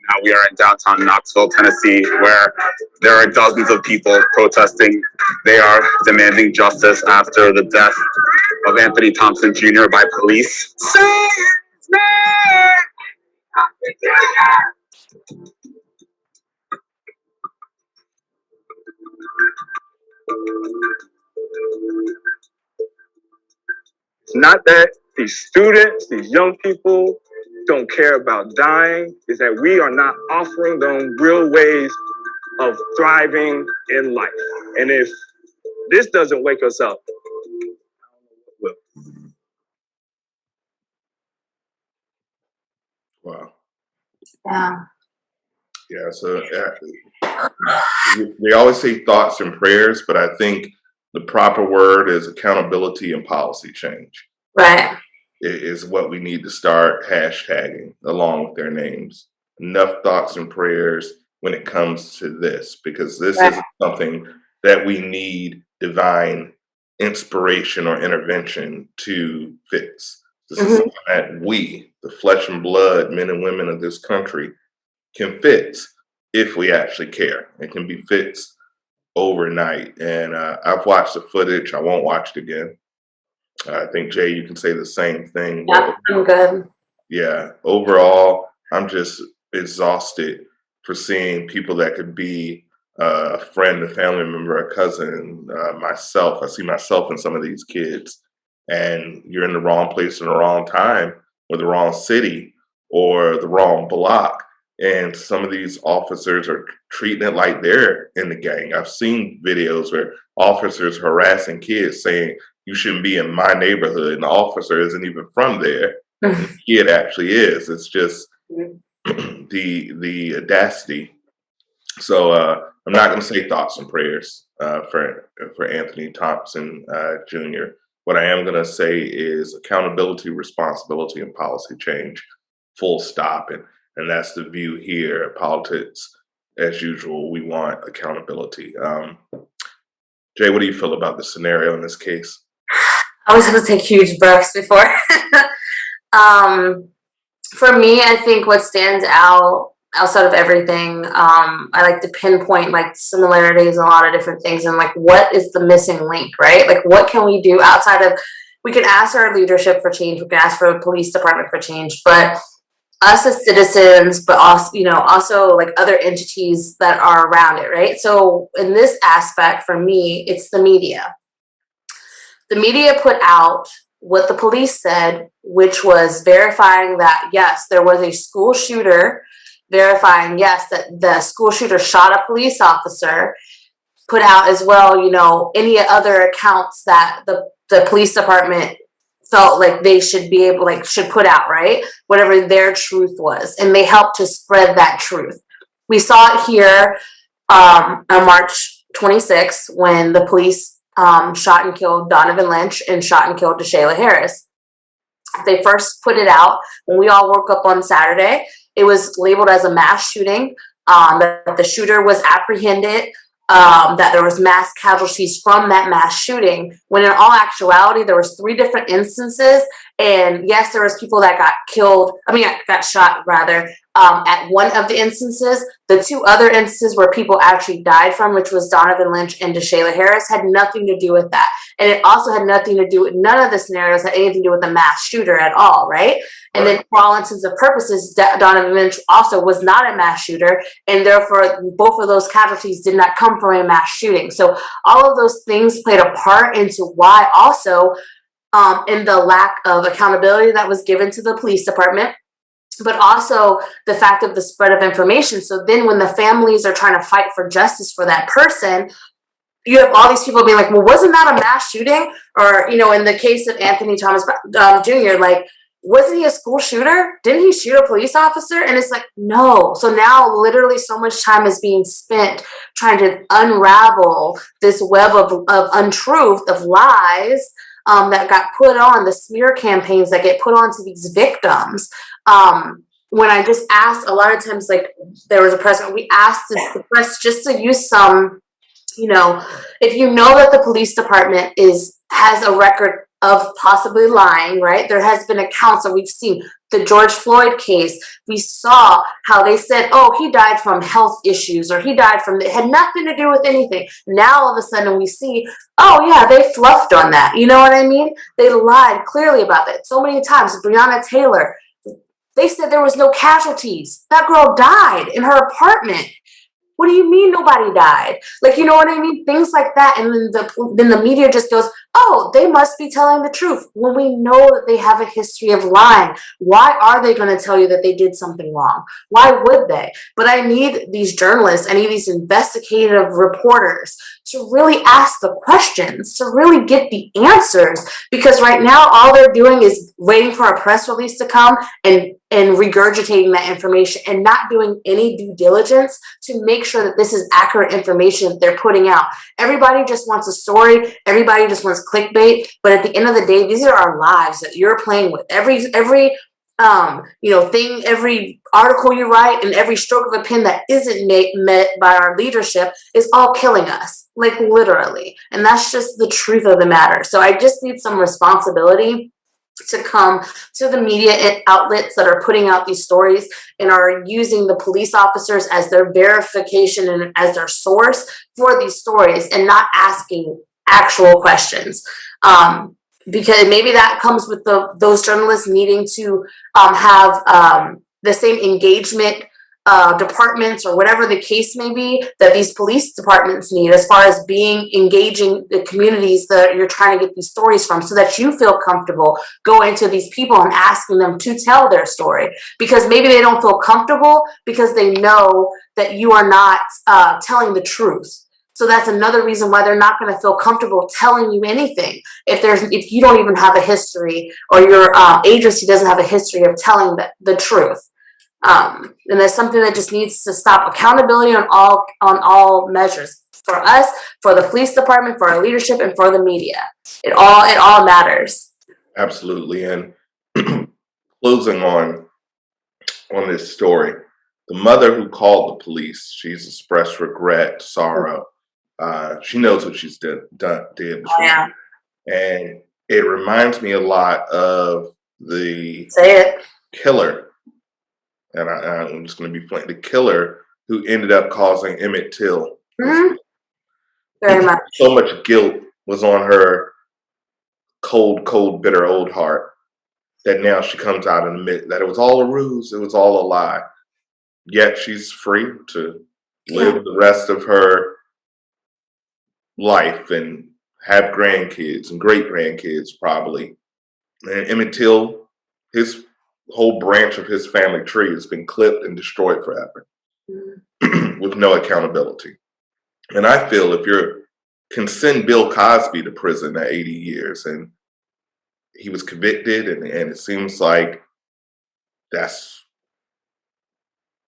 Now we are in downtown Knoxville, Tennessee, where there are dozens of people protesting. They are demanding justice after the death of Anthony Thompson Jr. by police. It's not that these students, these young people don't care about dying, it's that we are not offering them real ways of thriving in life. And if this doesn't wake us up, I don't know what will. Wow. Yeah. Yeah. So they always say thoughts and prayers, but I think the proper word is accountability and policy change. Right. It is what we need to start hashtagging along with their names. Enough thoughts and prayers when it comes to this, because this Right. isn't something that we need divine inspiration or intervention to fix. This is something that we, the flesh and blood men and women of this country, can fix if we actually care. It can be fixed overnight. And I've watched the footage. I won't watch it again. I think, Jay, you can say the same thing. Yeah, I'm good. Yeah, overall, I'm just exhausted for seeing people that could be a friend, a family member, a cousin, myself. I see myself in some of these kids, and you're in the wrong place in the wrong time, or the wrong city, or the wrong block. And some of these officers are treating it like they're in the gang. I've seen videos where officers harassing kids saying, "You shouldn't be in my neighborhood," and the officer isn't even from there. The kid actually is. It's just the audacity. So I'm not going to say thoughts and prayers for Anthony Thompson Jr. What I am going to say is accountability, responsibility, and policy change. Full stop. And that's the view here. Politics, as usual, we want accountability. Jay, what do you feel about the scenario in this case? I always have to take huge breaths before. For me, I think what stands out outside of everything, I like to pinpoint like similarities in a lot of different things and like what is the missing link, right? Like what can we do outside of, we can ask our leadership for change, we can ask for the police department for change, but us as citizens, but also, also like other entities that are around it, right? So in this aspect, for me, it's the media. The media put out what the police said, which was verifying that, yes, there was a school shooter, verifying, yes, that the school shooter shot a police officer, put out as well, any other accounts that the police department felt like they should be able, should put out, right? Whatever their truth was. And they helped to spread that truth. We saw it here on March 26th when the police shot and killed Donovan Lynch and shot and killed Deshayla Harris. They first put it out when we all woke up on Saturday. It was labeled as a mass shooting, that the shooter was apprehended, that there was mass casualties from that mass shooting, when in all actuality, there was 3 different instances. And yes, there was people that got shot rather, at one of the instances. The 2 other instances where people actually died from, which was Donovan Lynch and Deshayla Harris, had nothing to do with that. And it also had nothing to do with, none of the scenarios had anything to do with the mass shooter at all, right? And then for all intents and purposes, Donovan Lynch also was not a mass shooter, and therefore both of those casualties did not come from a mass shooting. So all of those things played a part into why also in the lack of accountability that was given to the police department, but also the fact of the spread of information. So then when the families are trying to fight for justice for that person, you have all these people being like, well, wasn't that a mass shooting? Or, in the case of Anthony Thomas Jr., wasn't he a school shooter? Didn't he shoot a police officer? And it's like, no. So now literally so much time is being spent trying to unravel this web of untruth, of lies that got put on, the smear campaigns that get put onto these victims. When I just asked, a lot of times, there was a press, we asked the press just to use some, if you know that the police department has a record of possibly lying, right? There has been accounts that we've seen. The George Floyd case, we saw how they said, oh, he died from health issues, or he died from, it had nothing to do with anything. Now all of a sudden we see, oh yeah, they fluffed on that. You know what I mean? They lied clearly about that. So many times, Breonna Taylor, they said there was no casualties. That girl died in her apartment. What do you mean nobody died? Like, you know what I mean? Things like that. And then the media just goes, oh, they must be telling the truth. When we know that they have a history of lying, why are they going to tell you that they did something wrong? Why would they? But I need these journalists, I need these investigative reporters to really ask the questions, to really get the answers, because right now all they're doing is waiting for a press release to come and regurgitating that information and not doing any due diligence to make sure that this is accurate information that they're putting out. Everybody just wants a story. Everybody just wants clickbait. But at the end of the day, these are our lives that you're playing with. Every thing, every article you write and every stroke of a pen that isn't met by our leadership is all killing us, like literally. And that's just the truth of the matter. So I just need some responsibility to come to the media outlets that are putting out these stories and are using the police officers as their verification and as their source for these stories, and not asking actual questions. Because maybe that comes with those journalists needing to have the same engagement departments or whatever the case may be that these police departments need, as far as engaging the communities that you're trying to get these stories from, so that you feel comfortable going to these people and asking them to tell their story. Because maybe they don't feel comfortable because they know that you are not telling the truth. So that's another reason why they're not going to feel comfortable telling you anything if you don't even have a history, or your agency doesn't have a history of telling the truth. And that's something that just needs to stop. Accountability on all measures, for us, for the police department, for our leadership, and for the media. It all matters. Absolutely. And closing on this story, the mother who called the police, she's expressed regret, sorrow. She knows what she's did. Yeah. And it reminds me a lot of the killer. And I'm just going to be plain. The killer who ended up causing Emmett Till. Mm-hmm. Very much. So much guilt was on her cold, bitter old heart that now she comes out and admit that it was all a ruse. It was all a lie. Yet she's free to live the rest of her life and have grandkids and great grandkids probably. And Emmett Till, his whole branch of his family tree has been clipped and destroyed forever with no accountability. And I feel if you can send Bill Cosby to prison at 80 years and he was convicted, and it seems like that's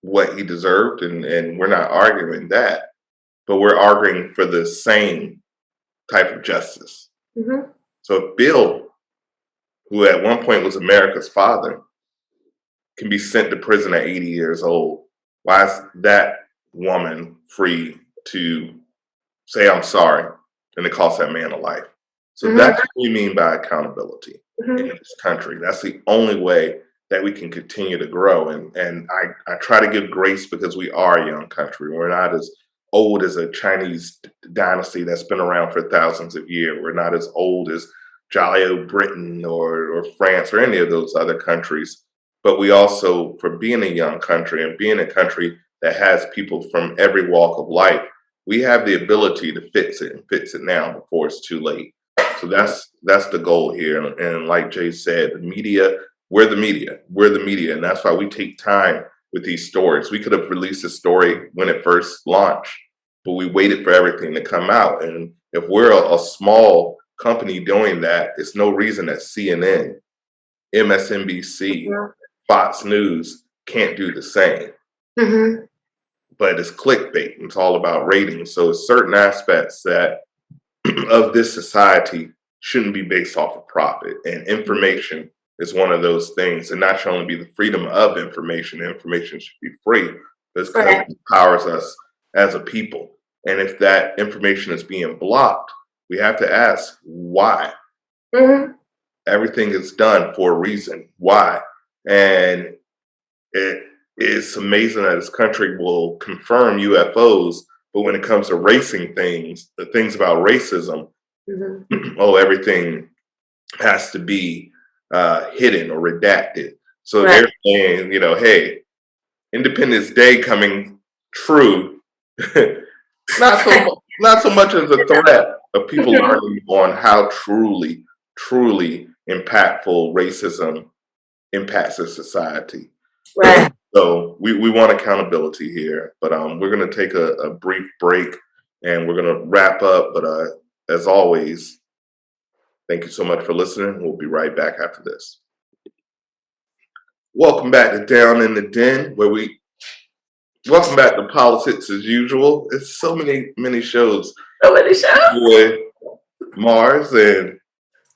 what he deserved, and we're not arguing that, but we're arguing for the same type of justice. Mm-hmm. So if Bill, who at one point was America's father, can be sent to prison at 80 years old, why is that woman free to say, I'm sorry, and it costs that man a life? So that's what we mean by accountability in this country. That's the only way that we can continue to grow. And I try to give grace because we are a young country. We're not as old as a Chinese dynasty that's been around for thousands of years. We're not as old as jolly old Britain or France or any of those other countries. But we also, for being a young country and being a country that has people from every walk of life, we have the ability to fix it and fix it now before it's too late. So that's the goal here. And like Jay said, the media, we're the media. And that's why we take time with these stories. We could have released a story when it first launched, but we waited for everything to come out. And if we're a small company doing that, it's no reason that CNN, MSNBC, Fox News can't do the same. Mm-hmm. But it's clickbait. It's all about ratings. So certain aspects that of this society shouldn't be based off of profit. And information is one of those things. And that should only be the freedom of information. Information should be free because it empowers us as a people. And if that information is being blocked, we have to ask why. Mm-hmm. Everything is done for a reason. Why? And it's amazing that this country will confirm UFOs, but when it comes to racing things, the things about racism, everything has to be hidden or redacted. So they're saying, hey, Independence Day coming true, not so much as a threat of people learning on how truly impactful racism impacts a society. Right. So we want accountability here, but we're going to take a brief break and we're going to wrap up. But as always, thank you so much for listening. We'll be right back after this. Welcome back to Down in the Den, welcome back to Politics as Usual. It's so many shows. So many shows. Boy, Marz, and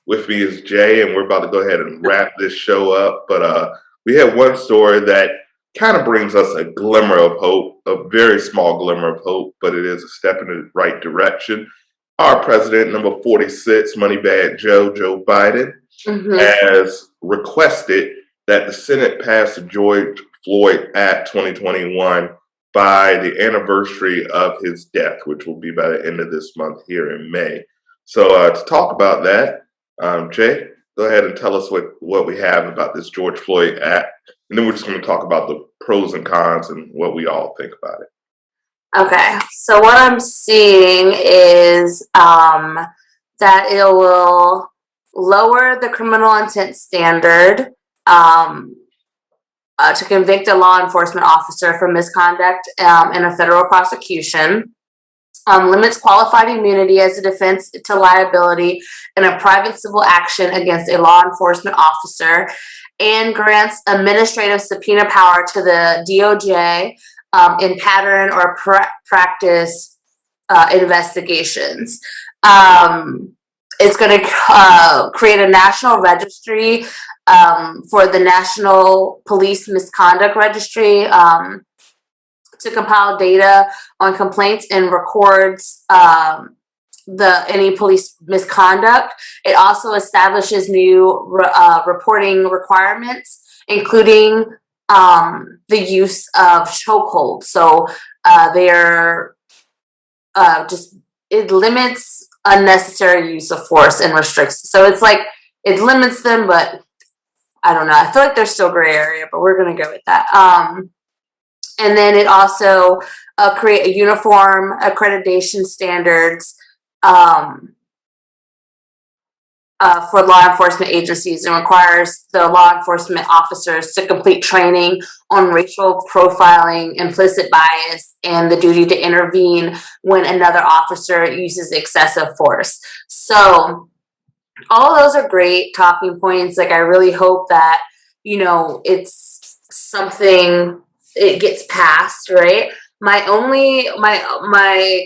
with me is Jay, and we're about to go ahead and wrap this show up. But we have one story that kind of brings us a glimmer of hope, a very small glimmer of hope, but it is a step in the right direction. Our president, number 46, Moneybag Joe Biden, has requested that the Senate pass the George Floyd Act 2021 by the anniversary of his death, which will be by the end of this month here in May. So to talk about that, Jay, go ahead and tell us what we have about this George Floyd Act, and then we're just going to talk about the pros and cons and what we all think about it. Okay, so what I'm seeing is that it will lower the criminal intent standard to convict a law enforcement officer for misconduct in a federal prosecution, limits qualified immunity as a defense to liability in a private civil action against a law enforcement officer, and grants administrative subpoena power to the DOJ in pattern or practice investigations. It's going to create a national registry for the National Police Misconduct Registry to compile data on complaints and records any police misconduct. It also establishes new reporting requirements, including the use of chokehold. So it limits unnecessary use of force and restricts. So it's like it limits them, but I don't know. I feel like there's still gray area, but we're gonna go with that. And then it also create a uniform accreditation standards for law enforcement agencies, and requires the law enforcement officers to complete training on racial profiling, implicit bias, and the duty to intervene when another officer uses excessive force. So all of those are great talking points. Like, I really hope that, it's something, it gets passed, right? My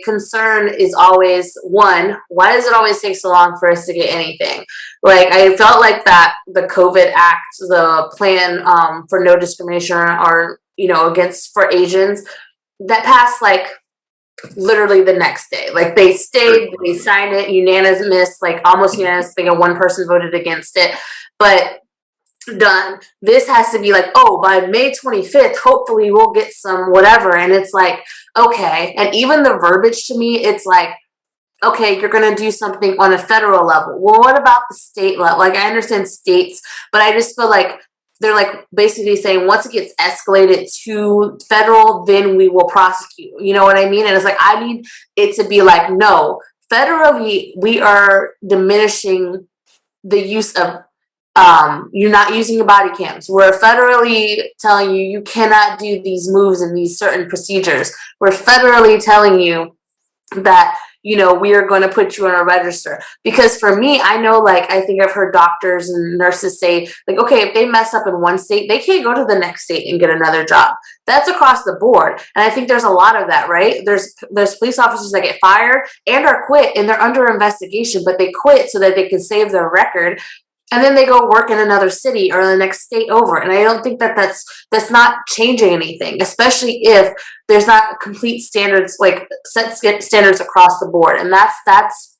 concern is always, one, why does it always take so long for us to get anything? Like, I felt like that the COVID Act, the plan for no discrimination or, for Asians, that passed like literally the next day. Like, they signed it unanimous, like almost unanimous. I think one person voted against it, but done. This has to be like, oh, by May 25th, hopefully we'll get some whatever. And it's like, okay. And even the verbiage to me, it's like, okay, you're going to do something on a federal level. Well, what about the state level? Like, I understand states, but I just feel like they're like basically saying once it gets escalated to federal, then we will prosecute. You know what I mean? And it's like, I need it to be like, no, federally, we are diminishing the use of you're not using your body cams. We're federally telling you you cannot do these moves and these certain procedures. We're federally telling you that, we are going to put you on a register. Because for me, I know, like, I think I've heard doctors and nurses say, like, okay, if they mess up in one state, they can't go to the next state and get another job. That's across the board. And I think there's a lot of that, right? There's police officers that get fired and are quit, and they're under investigation, but they quit so that they can save their record. And then they go work in another city or the next state over. And I don't think that's not changing anything, especially if there's not complete standards, like set standards across the board. And that's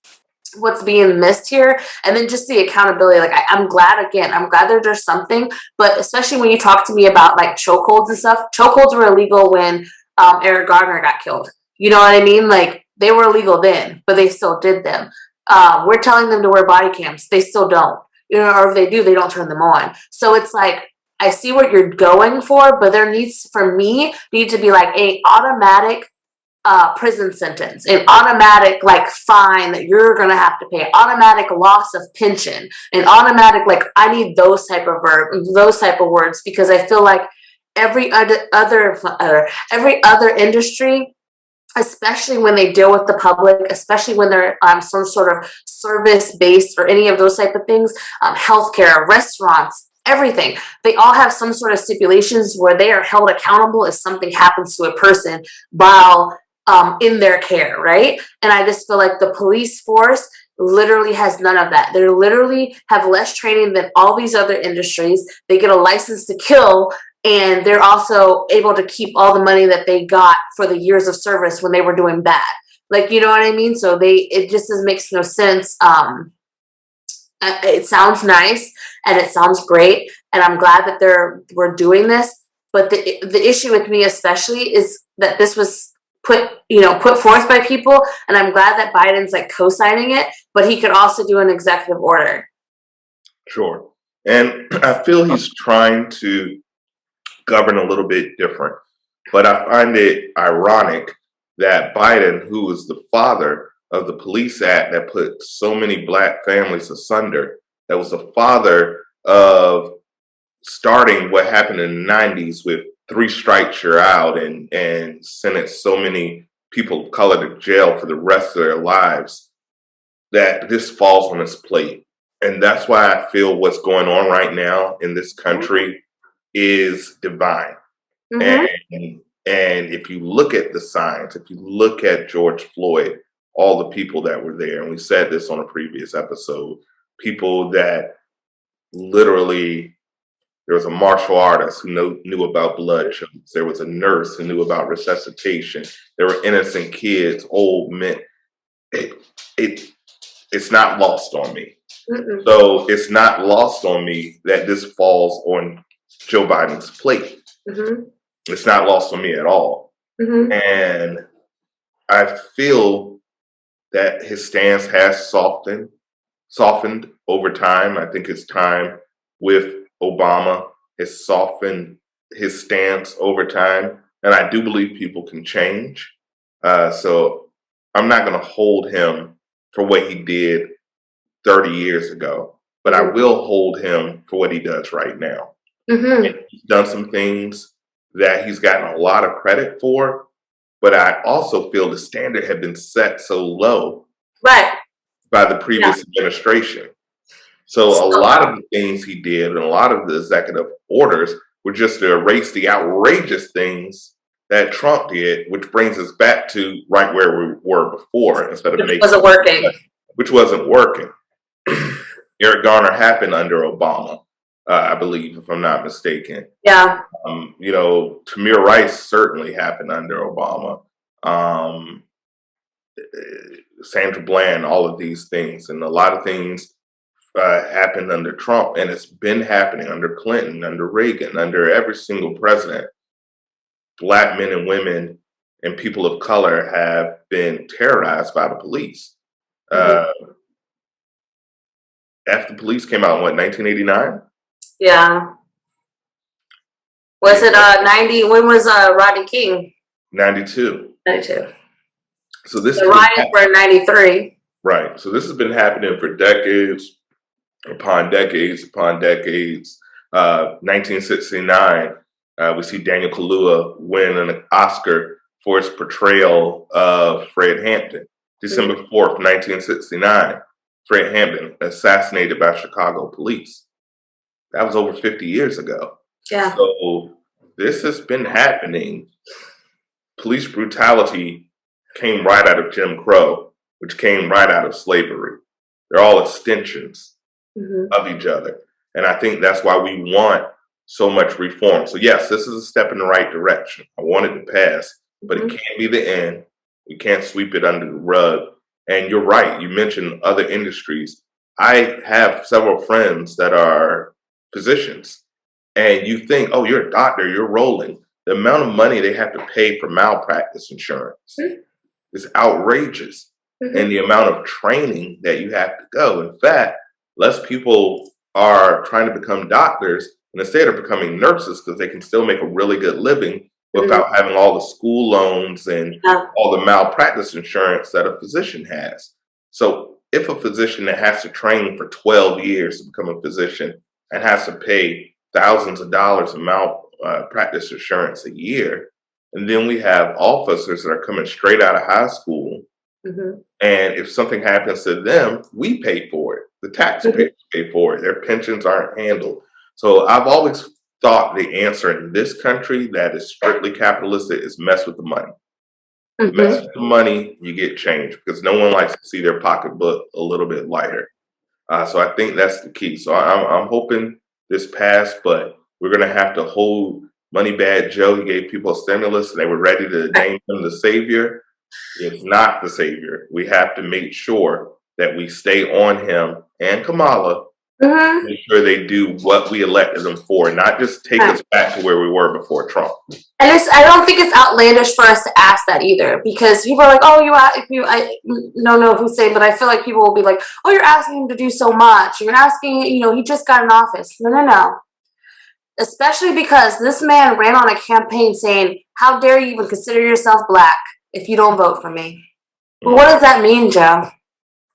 what's being missed here. And then just the accountability. Like, I'm glad that there's something, but especially when you talk to me about like chokeholds and stuff, chokeholds were illegal when Eric Garner got killed. You know what I mean? Like, they were illegal then, but they still did them. We're telling them to wear body cams. They still don't. Or if they do, they don't turn them on. So it's like, I see what you're going for, but there needs to be like a automatic prison sentence, an automatic like fine that you're gonna have to pay, automatic loss of pension, an automatic like I need those type of words because I feel like every other industry, especially when they deal with the public, especially when they're some sort of service based or any of those type of things, healthcare, restaurants, everything, they all have some sort of stipulations where they are held accountable if something happens to a person while in their care, right? And I just feel like the police force literally has none of that. They literally have less training than all these other industries. They get a license to kill, and they're also able to keep all the money that they got for the years of service when they were doing bad. Like, you know what I mean? So it just makes no sense. It sounds nice and it sounds great, and I'm glad that we're doing this. But the issue with me especially is that this was put forth by people, and I'm glad that Biden's like co-signing it, but he could also do an executive order. Sure. And I feel he's trying to govern a little bit different. But I find it ironic that Biden, who is the father of the Police Act that put so many Black families asunder, that was the father of starting what happened in the 90s with 3 strikes you're out and sentenced so many people of color to jail for the rest of their lives, that this falls on his plate. And that's why I feel what's going on right now in this country is divine. And if you look at the signs, if you look at George Floyd, all the people that were there, and we said this on a previous episode, people that literally, there was a martial artist who knew about blood shows. There was a nurse who knew about resuscitation. There were innocent kids, old men. It's not lost on me. So it's not lost on me that this falls on Joe Biden's plate. It's not lost on me at all. And I feel that his stance has softened over time. I think his time with Obama has softened his stance over time. And I do believe people can change. So I'm not going to hold him for what he did 30 years ago, but I will hold him for what he does right now. And he's done some things that he's gotten a lot of credit for, but I also feel the standard had been set so low by the previous administration. So a lot of the things he did and a lot of the executive orders were just to erase the outrageous things that Trump did, which brings us back to right where we were before, instead of Which wasn't working. Which wasn't working. Eric Garner happened under Obama, I believe, if I'm not mistaken. Yeah. Tamir Rice certainly happened under Obama. Sandra Bland, all of these things, and a lot of things happened under Trump, and it's been happening under Clinton, under Reagan, under every single president. Black men and women and people of color have been terrorized by the police. After the police came out in 1989? Yeah. Was it 90? When was Rodney King? 92. 92. So this the riots were 93. Right. So this has been happening for decades upon decades upon decades. 1969, we see Daniel Kaluuya win an Oscar for his portrayal of Fred Hampton. December 4th, 1969, Fred Hampton assassinated by Chicago police. That was over 50 years ago. Yeah. So this has been happening. Police brutality came right out of Jim Crow, which came right out of slavery. They're all extensions of each other. And I think that's why we want so much reform. So yes, this is a step in the right direction. I want it to pass, but it can't be the end. We can't sweep it under the rug. And you're right. You mentioned other industries. I have several friends that are physicians, and you think, oh, you're a doctor, you're rolling. The amount of money they have to pay for malpractice insurance is outrageous. And the amount of training that you have to go. In fact, less people are trying to become doctors, and instead of becoming nurses because they can still make a really good living without having all the school loans and Yeah. all the malpractice insurance that a physician has. So if a physician that has to train for 12 years to become a physician and has to pay thousands of dollars in malpractice insurance a year, and then we have officers that are coming straight out of high school, Mhm. and if something happens to them, we pay for it. The taxpayers pay for it. Their pensions aren't handled. So I've always thought the answer in this country that is strictly capitalistic is mess with the money. Mess Mhm. with the money, you get change because no one likes to see their pocketbook a little bit lighter. So I think that's the key. So I'm hoping this passed, but we're going to have to hold Moneybag Joe. He gave people a stimulus and they were ready to name him the savior. It's not the savior. We have to make sure that we stay on him and Kamala, Mhm. make sure they do what we elected them for, not just take us back to where we were before Trump. And I don't think it's outlandish for us to ask that either, because people are like, "Oh, I don't know who's saying, but I feel like people will be like, oh, you're asking him to do so much. You're asking, he just got in office." No. Especially because this man ran on a campaign saying, "How dare you even consider yourself black if you don't vote for me?" Well, what does that mean, Joe?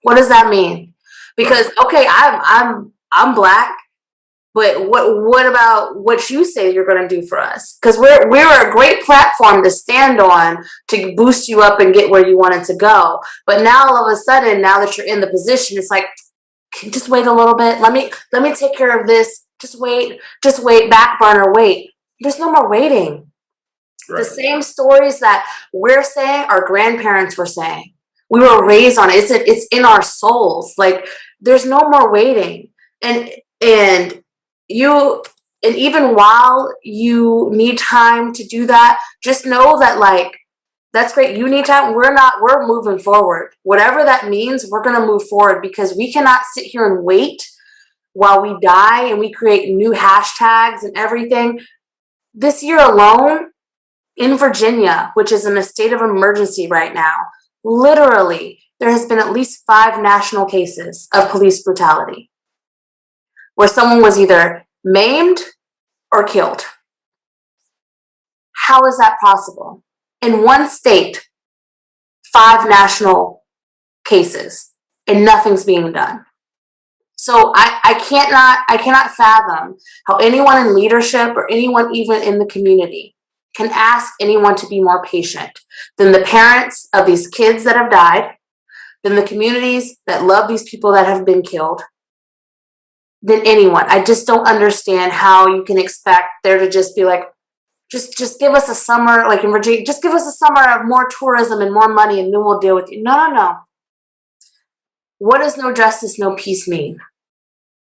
What does that mean? Because okay, I'm black. But what about what you say you're going to do for us? Because we're a great platform to stand on to boost you up and get where you wanted to go. But now all of a sudden, now that you're in the position, it's like, can you just wait a little bit. Let me take care of this. Just wait, back burner, wait. There's no more waiting. Right. The same stories that we're saying, our grandparents were saying. We were raised on it. It's in our souls. Like there's no more waiting. And even while you need time to do that, just know that like that's great. You need time. We're moving forward. Whatever that means, we're gonna move forward because we cannot sit here and wait while we die and we create new hashtags and everything. This year alone, in Virginia, which is in a state of emergency right now, literally, there has been at least 5 national cases of police brutality where someone was either maimed or killed. How is that possible? In one state, 5 national cases, and nothing's being done. So I cannot fathom how anyone in leadership or anyone even in the community can ask anyone to be more patient than the parents of these kids that have died, than the communities that love these people that have been killed, than anyone. I just don't understand how you can expect there to just be like, just give us a summer, like in Virginia, just give us a summer of more tourism and more money and then we'll deal with you. No. What does no justice, no peace mean?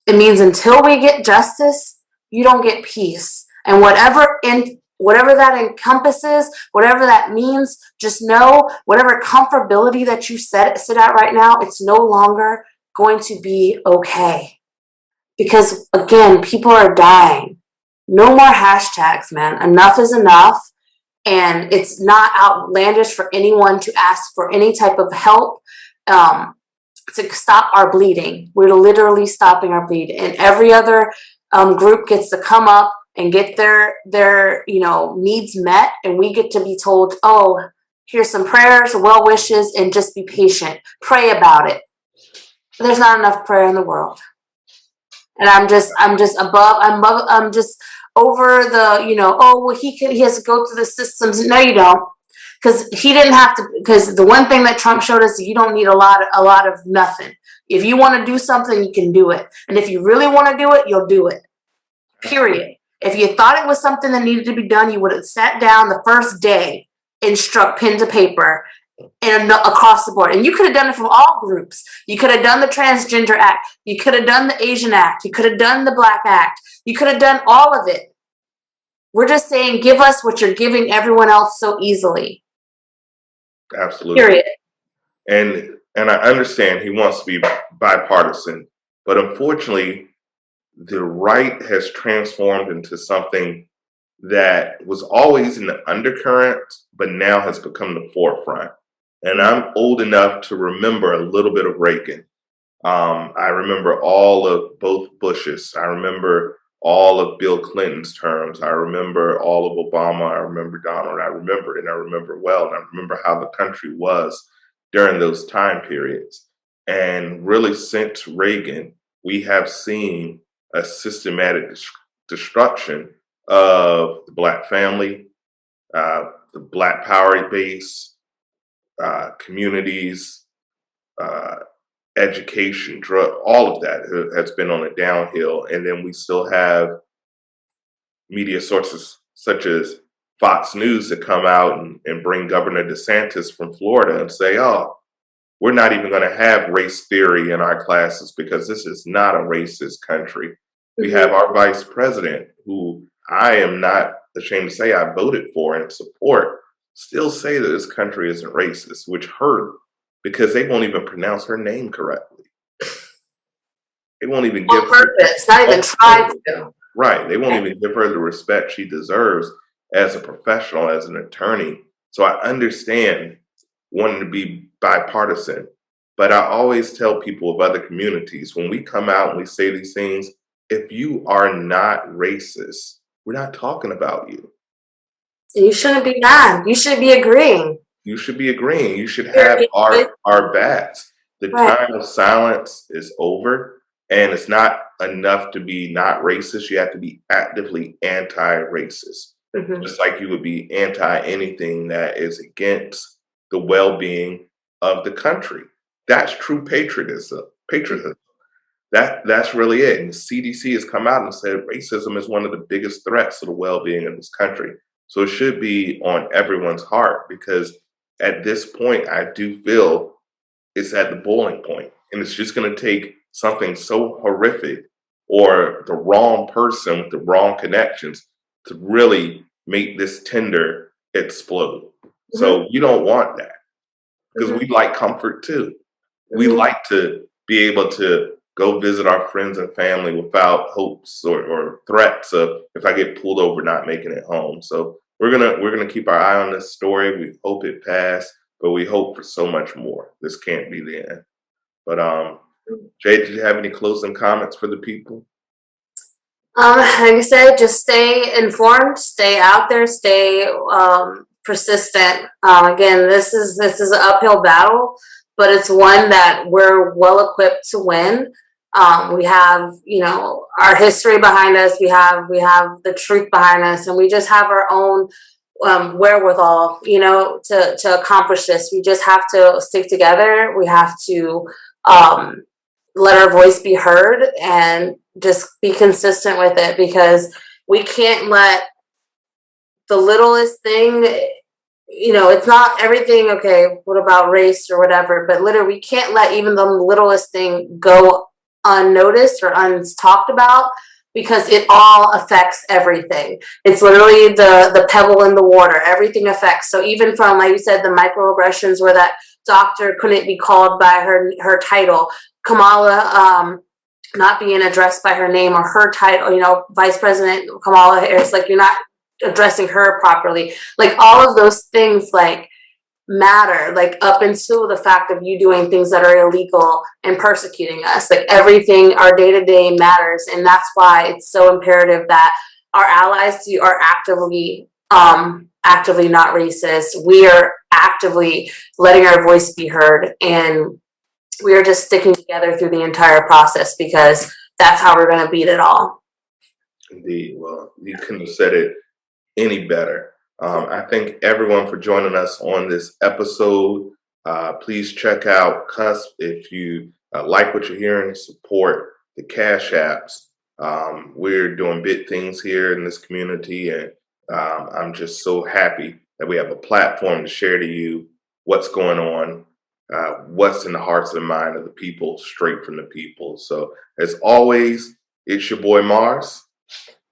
It means until we get justice, you don't get peace. And whatever that encompasses, whatever that means, just know whatever comfortability that you sit at right now, it's no longer going to be okay. Because again, people are dying. No more hashtags, man. Enough is enough. And it's not outlandish for anyone to ask for any type of help to stop our bleeding. We're literally stopping our bleed. And every other group gets to come up and get their needs met. And we get to be told, oh, here's some prayers, well wishes, and just be patient. Pray about it. There's not enough prayer in the world. And I'm just over the, oh, well, he has to go through the systems. No, you don't. Because he didn't have to, because the one thing that Trump showed us, you don't need a lot of nothing. If you want to do something, you can do it. And if you really want to do it, you'll do it. Period. If you thought it was something that needed to be done, you would have sat down the first day and struck pen to paper and across the board. And you could have done it from all groups. You could have done the Transgender Act. You could have done the Asian Act. You could have done the Black Act. You could have done all of it. We're just saying, give us what you're giving everyone else so easily. Absolutely. Period. And I understand he wants to be bipartisan, but unfortunately, the right has transformed into something that was always in the undercurrent, but now has become the forefront. And I'm old enough to remember a little bit of Reagan. I remember all of both Bushes. I remember all of Bill Clinton's terms. I remember all of Obama. I remember Donald. I remember it, and I remember well. And I remember how the country was during those time periods. And really, since Reagan, we have seen a systematic destruction of the Black family, the Black power base, communities, education, drug, all of that has been on a downhill. And then we still have media sources such as Fox News that come out and bring Governor DeSantis from Florida and say, oh, we're not even going to have race theory in our classes because this is not a racist country. We have our vice president, who I am not ashamed to say I voted for and support, still say that this country isn't racist, which hurt because they won't even pronounce her name correctly. They won't even give on purpose, not even try to. Right. They won't even give her the respect she deserves as a professional, as an attorney. So I understand wanting to be bipartisan, but I always tell people of other communities, when we come out and we say these things, if you are not racist, we're not talking about you. You shouldn't be mad. You should be agreeing. You should be agreeing. You should have our backs. The time of silence is over, and it's not enough to be not racist. You have to be actively anti-racist, just like you would be anti anything that is against the well-being of the country. That's true patriotism. That's really it. And the CDC has come out and said racism is one of the biggest threats to the well-being of this country. So it should be on everyone's heart, because at this point, I do feel it's at the boiling point, and it's just going to take something so horrific or the wrong person with the wrong connections to really make this tender explode. So you don't want that, because we like comfort too. We like to be able to go visit our friends and family without hopes or threats of, if I get pulled over, not making it home. So we're gonna keep our eye on this story. We hope it passed, but we hope for so much more. This can't be the end. But Jay, did you have any closing comments for the people? Like I said, just stay informed, stay out there, stay persistent. Again, this is an uphill battle, but it's one that we're well equipped to win. We have, our history behind us. We have the truth behind us, and we just have our own wherewithal, to accomplish this. We just have to stick together. We have to let our voice be heard and just be consistent with it, because we can't let the littlest thing, it's not everything. Okay, what about race or whatever? But literally, we can't let even the littlest thing go unnoticed or untalked about, because it all affects everything. It's literally the pebble in the water. Everything affects. So even from, like you said, the microaggressions where that doctor couldn't be called by her title, Kamala not being addressed by her name or her title, Vice President Kamala Harris, like, you're not addressing her properly. Like, all of those things, like, matter, like, up until the fact of you doing things that are illegal and persecuting us. Like, everything, our day-to-day matters, and that's why it's so imperative that our allies are actively not racist. We are actively letting our voice be heard, and we are just sticking together through the entire process, because that's how we're going to beat it all. Indeed. Well, you couldn't have said it any better. I thank everyone for joining us on this episode. Please check out Cusp if you like what you're hearing. Support the Cash Apps. We're doing big things here in this community, and I'm just so happy that we have a platform to share to you what's going on, what's in the hearts and mind of the people, straight from the people. So as always, it's your boy Marz.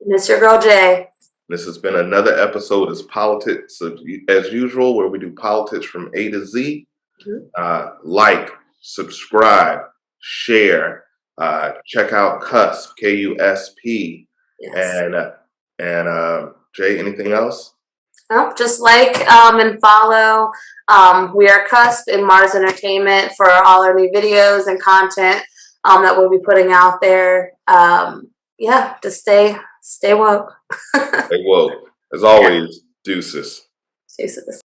And it's your girl Jay. This has been another episode of Politics as usual, where we do politics from A to Z. Like, subscribe, share, check out Cusp, KUSP. Yes. And Jay, anything else? Nope, just like and follow. We are Cusp in Marz Entertainment for all our new videos and content that we'll be putting out there. yeah, to stay woke. Stay woke. As always, deuces. Jesus.